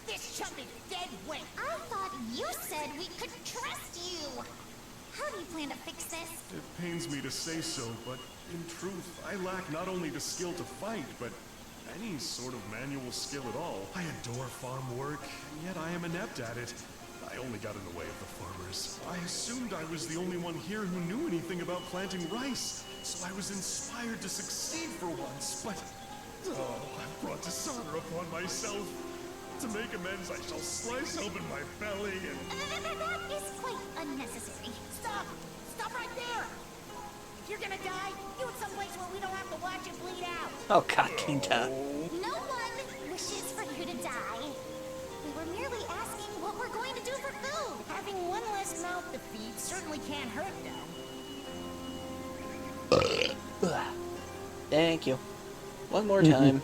This chump is dead weight! I thought you said we could trust you. How do you plan to fix this? It pains me to say so, but in truth, I lack not only the skill to fight, but any sort of manual skill at all. I adore farm work, and yet I am inept at it. I only got in the way of the farmers. I assumed I was the only one here who knew anything about planting rice, so I was inspired to succeed for once, but... oh, I've brought dishonor upon myself. To make amends, I shall slice open my belly and... That is quite unnecessary. Stop! Stop right there! If you're gonna die, do it someplace where we don't have to watch you bleed out! Oh god, Kinta. No Having one less mouth to feed certainly can't hurt, though. Thank you. One more time.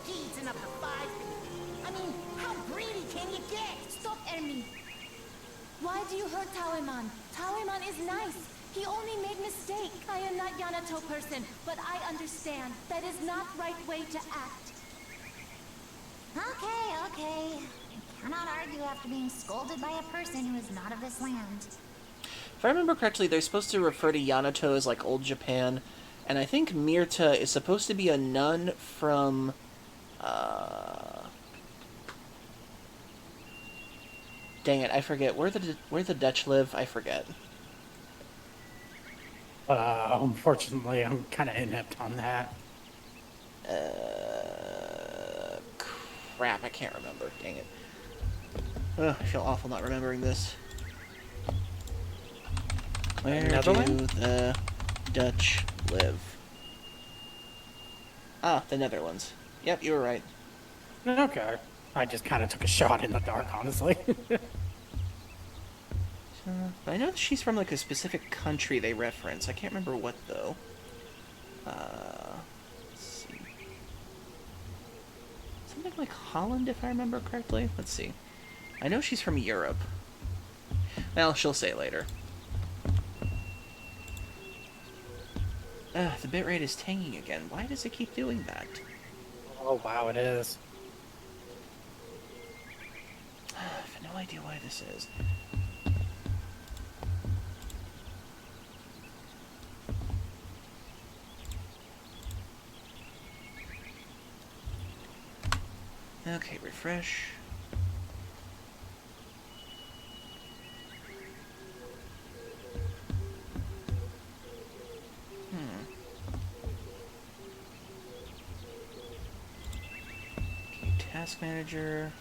Gee, it's enough for 5 people. I mean, how greedy can you get? Stop, Ermi. Why do you hurt Taoiman? Taoiman is nice. He only made mistake. I am not Yanato person, but I understand. That is not right way to act. Okay. I cannot argue after being scolded by a person who is not of this land. If I remember correctly, they're supposed to refer to Yanato as like Old Japan, and I think Mirta is supposed to be a nun from, dang it, I forget. Where the Dutch live? I forget. Unfortunately, I'm kind of inept on that. Crap, I can't remember. Dang it. Ugh, I feel awful not remembering this. Where do the Dutch live? Ah, the Netherlands. Yep, you were right. Okay. I just kind of took a shot in the dark, honestly. But I know that she's from like a specific country they reference. I can't remember what though. Let's see. Something like Holland, if I remember correctly. Let's see. I know she's from Europe. Well, she'll say later. The bitrate is tanging again. Why does it keep doing that? Oh, wow, it is. I have no idea why this is. Okay, refresh. Okay, task manager.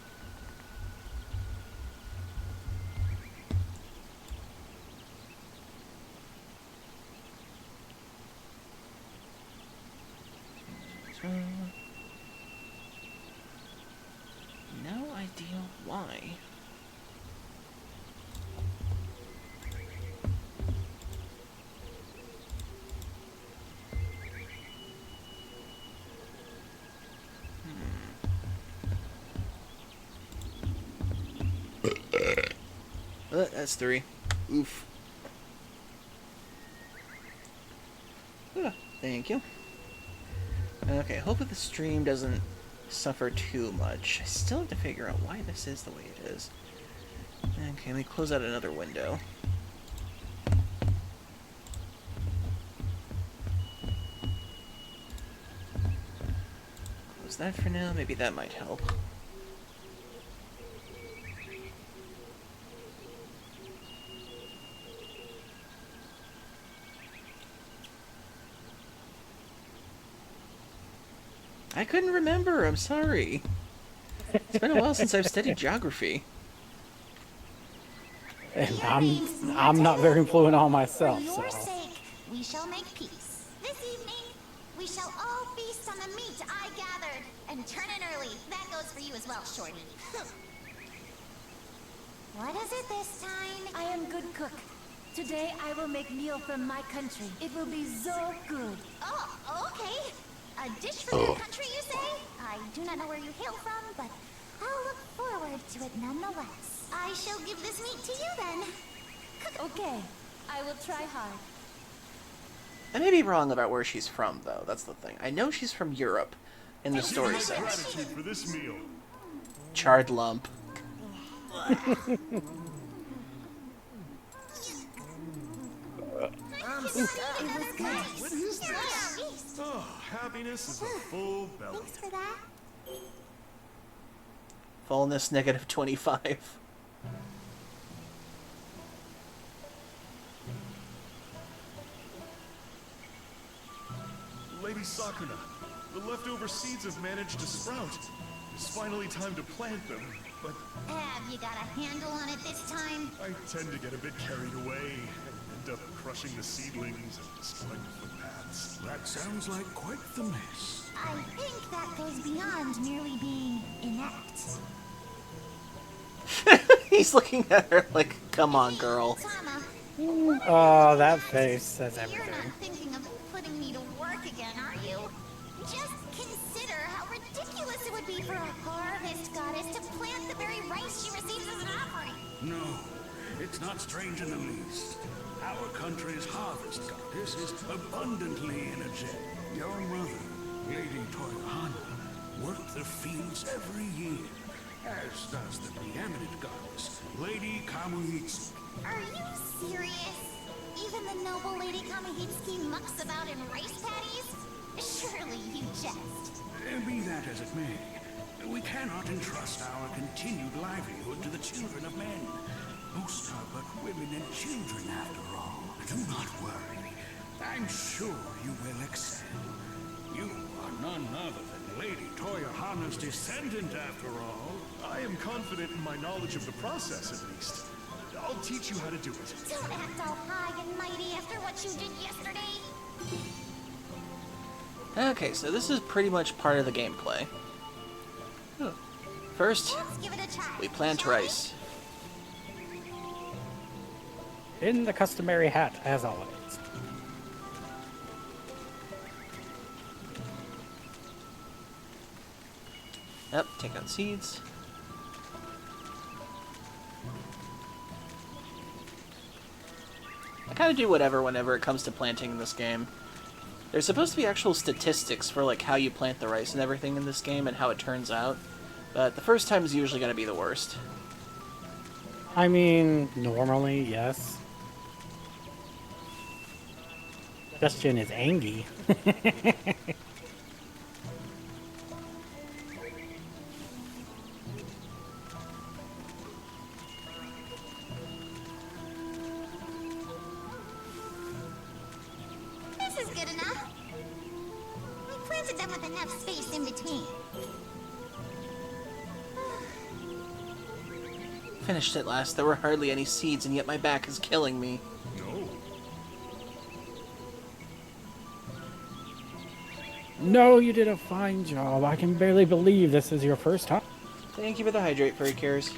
No idea why. That's 3. Oof. Thank you. Okay, hopefully the stream doesn't suffer too much. I still have to figure out why this is the way it is. Okay, let me close out another window. Close that for now. Maybe that might help. I couldn't remember. I'm sorry. It's been a while since I've studied geography. And I'm not very fluent on myself, For your so. sake, we shall make peace. This evening, we shall all feast on the meat I gathered and turn in early. That goes for you as well, Shorty. What is it this time? I am good cook. Today I will make meal from my country. It will be so good. Oh, okay. A dish from your country, you say? I do not know where you hail from, but I'll look forward to it nonetheless. I shall give this meat to you then. Okay, I will try hard. I may be wrong about where she's from, though. That's the thing. I know she's from Europe, in the story My sense. gratitude for this meal. Charred lump. What is this? Oh, happiness is a full belly. Thanks for that. Fullness negative 25. Lady Sakuna, the leftover seeds have managed to sprout. It's finally time to plant them, but Have you got a handle on it this time? I tend to get a bit carried away and end up crushing the seedlings and destroying the footpaths. That sounds like quite the mess. I think that goes beyond merely being inept. He's looking at her like, come on, girl. Tama, Oh, that face says you're everything. not thinking of putting me to work again, are you? Just consider how ridiculous it would be for a harvest goddess to plant the very rice she receives as an offering. No, it's not strange in the least. Our country's harvest goddess is abundantly energetic. Your mother, Lady Toyohana, worked the fields every year, as does the preeminent goddess, Lady Kamuhitsu. Are you serious? Even the noble Lady Kamihitsuki mucks about in rice paddies? Surely you jest. Be that as it may, we cannot entrust our continued livelihood to the children of men. Most are but women and children, after all. Do not worry. I'm sure you will excel. You are none other than Lady Toyohana's descendant, after all. I am confident in my knowledge of the process, at least. I'll teach you how to do it. Don't act all high and mighty after what you did yesterday. Okay, so this is pretty much part of the gameplay. First, Let's give it a try. we plant shall we? rice. In the customary hat, as always. Yep, take out seeds. I kind of do whatever whenever it comes to planting in this game. There's supposed to be actual statistics for like how you plant the rice and everything in this game and how it turns out, but the first time is usually going to be the worst. I mean, normally, yes. Question is Angie. This is good enough. We planted them with enough space in between. Finished at last. There were hardly any seeds, and yet my back is killing me. No. No, you did a fine job. I can barely believe this is your first time. Thank you for the hydrate, Furry Cares.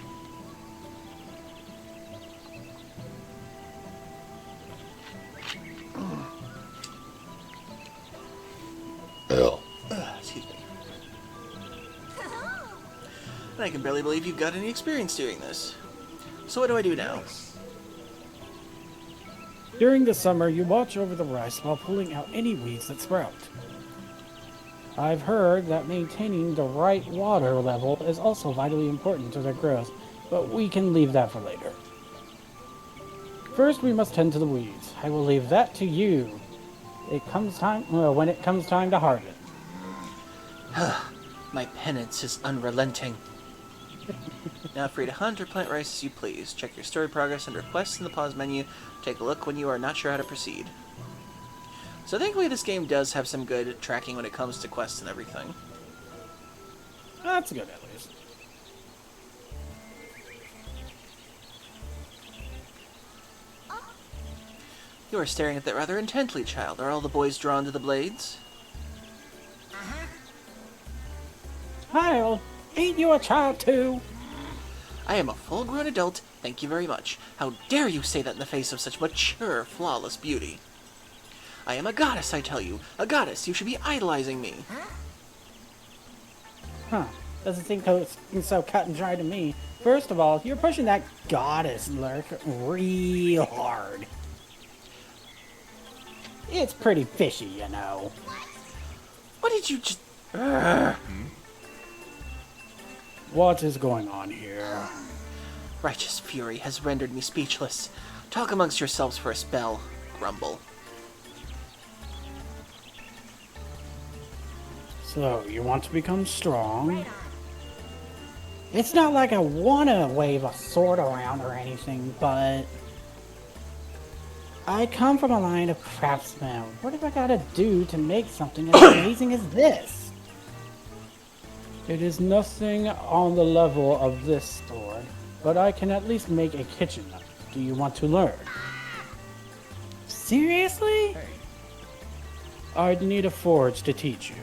Excuse me. And I can barely believe you've got any experience doing this. So what do I do now? During the summer, you watch over the rice while pulling out any weeds that sprout. I've heard that maintaining the right water level is also vitally important to their growth, but we can leave that for later. First, we must tend to the weeds. I will leave that to you. When it comes time to harvest. My penance is unrelenting. Now free to hunt or plant rice as you please. Check your story progress under quests in the pause menu. Take a look when you are not sure how to proceed. So thankfully this game does have some good tracking when it comes to quests and everything. That's good, at least. You are staring at that rather intently, child. Are all the boys drawn to the blades? Kyle, ain't you a child too? I am a full-grown adult, thank you very much. How dare you say that in the face of such mature, flawless beauty? I am a goddess, I tell you. A goddess. You should be idolizing me. Huh. Doesn't seem so cut and dry to me. First of all, you're pushing that goddess lurk real hard. It's pretty fishy, you know. What did you just... What is going on here? Righteous fury has rendered me speechless. Talk amongst yourselves for a spell. Grumble. So, you want to become strong? It's not like I want to wave a sword around or anything, but... I come from a line of craftsmen. What have I got to do to make something as amazing as this? It is nothing on the level of this sword, but I can at least make a kitchen knife. Do you want to learn? Seriously? Hey. I'd need a forge to teach you.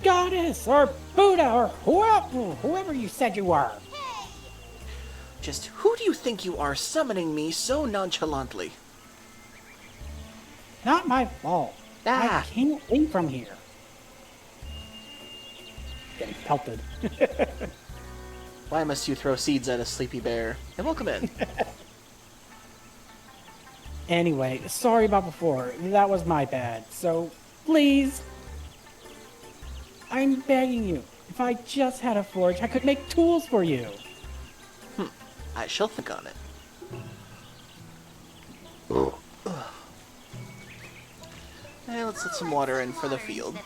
Goddess, or Buddha, or whoever you said you were. Hey, Just who do you think you are summoning me so nonchalantly? Not my fault. I can't leave from here. Getting pelted. Why must you throw seeds at a sleepy bear? And welcome in. Anyway, sorry about before. That was my bad. So, please, I'm begging you. If I just had a forge, I could make tools for you. I shall think on it. Hey, let's let some water in for the field.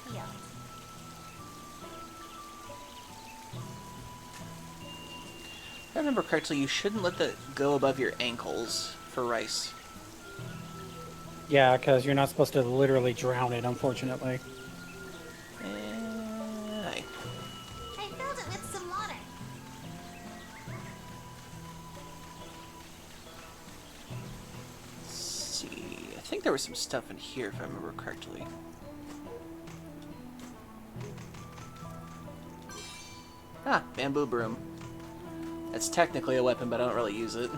If I remember correctly, you shouldn't let that go above your ankles for rice. Yeah, because you're not supposed to literally drown it, unfortunately. Aye. I filled it with some water. Let's see. I think there was some stuff in here, if I remember correctly. Ah, bamboo broom. It's technically a weapon, but I don't really use it.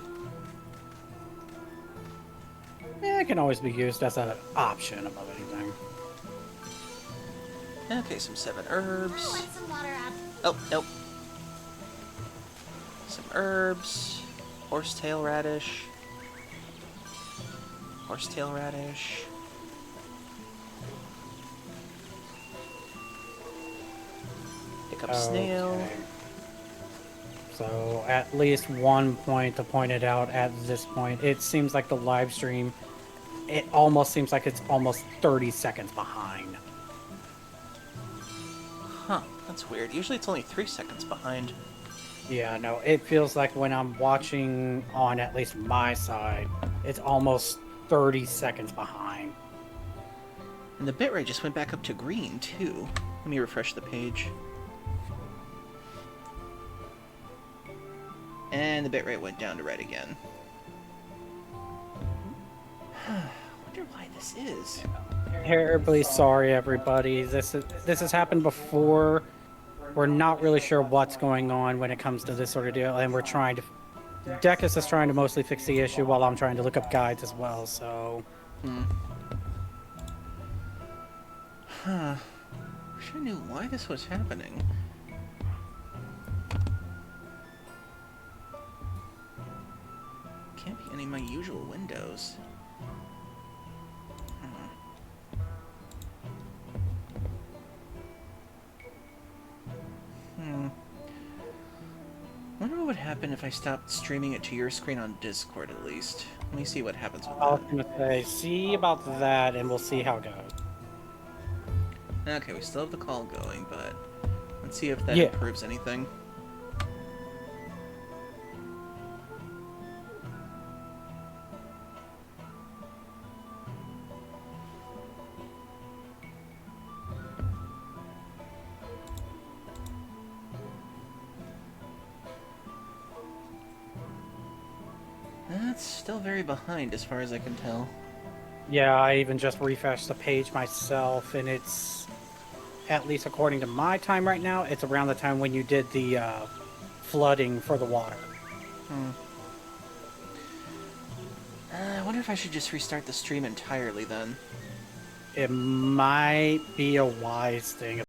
Yeah, it can always be used as an option above anything. Okay, some 7 I'll herbs. let some water out. Oh, nope. Some herbs. Horsetail radish. Horsetail radish. Pick up snail. Okay. So, at least one point to point it out at this point. It seems like the live stream, it almost seems like it's almost 30 seconds behind. Huh, that's weird. Usually it's only 3 seconds behind. Yeah, no, it feels like when I'm watching on at least my side, it's almost 30 seconds behind. And the bitrate just went back up to green, too. Let me refresh the page. And the bitrate went down to red again. Wonder why this is. Terribly sorry, everybody. This has happened before. We're not really sure what's going on when it comes to this sort of deal, and we're trying to. Decus is trying to mostly fix the issue while I'm trying to look up guides as well. So. Huh. Wish I knew why this was happening. Can't be any of my usual windows. Wonder what would happen if I stopped streaming it to your screen on Discord at least. Let me see what happens with I was that. gonna say, see about that, and we'll see how it goes. Okay, we still have the call going, but let's see if that Yeah. improves anything. That's still very behind as far as I can tell. Yeah, I even just refreshed the page myself, and it's, at least according to my time right now, it's around the time when you did the flooding for the water. I wonder if I should just restart the stream entirely then. It might be a wise thing.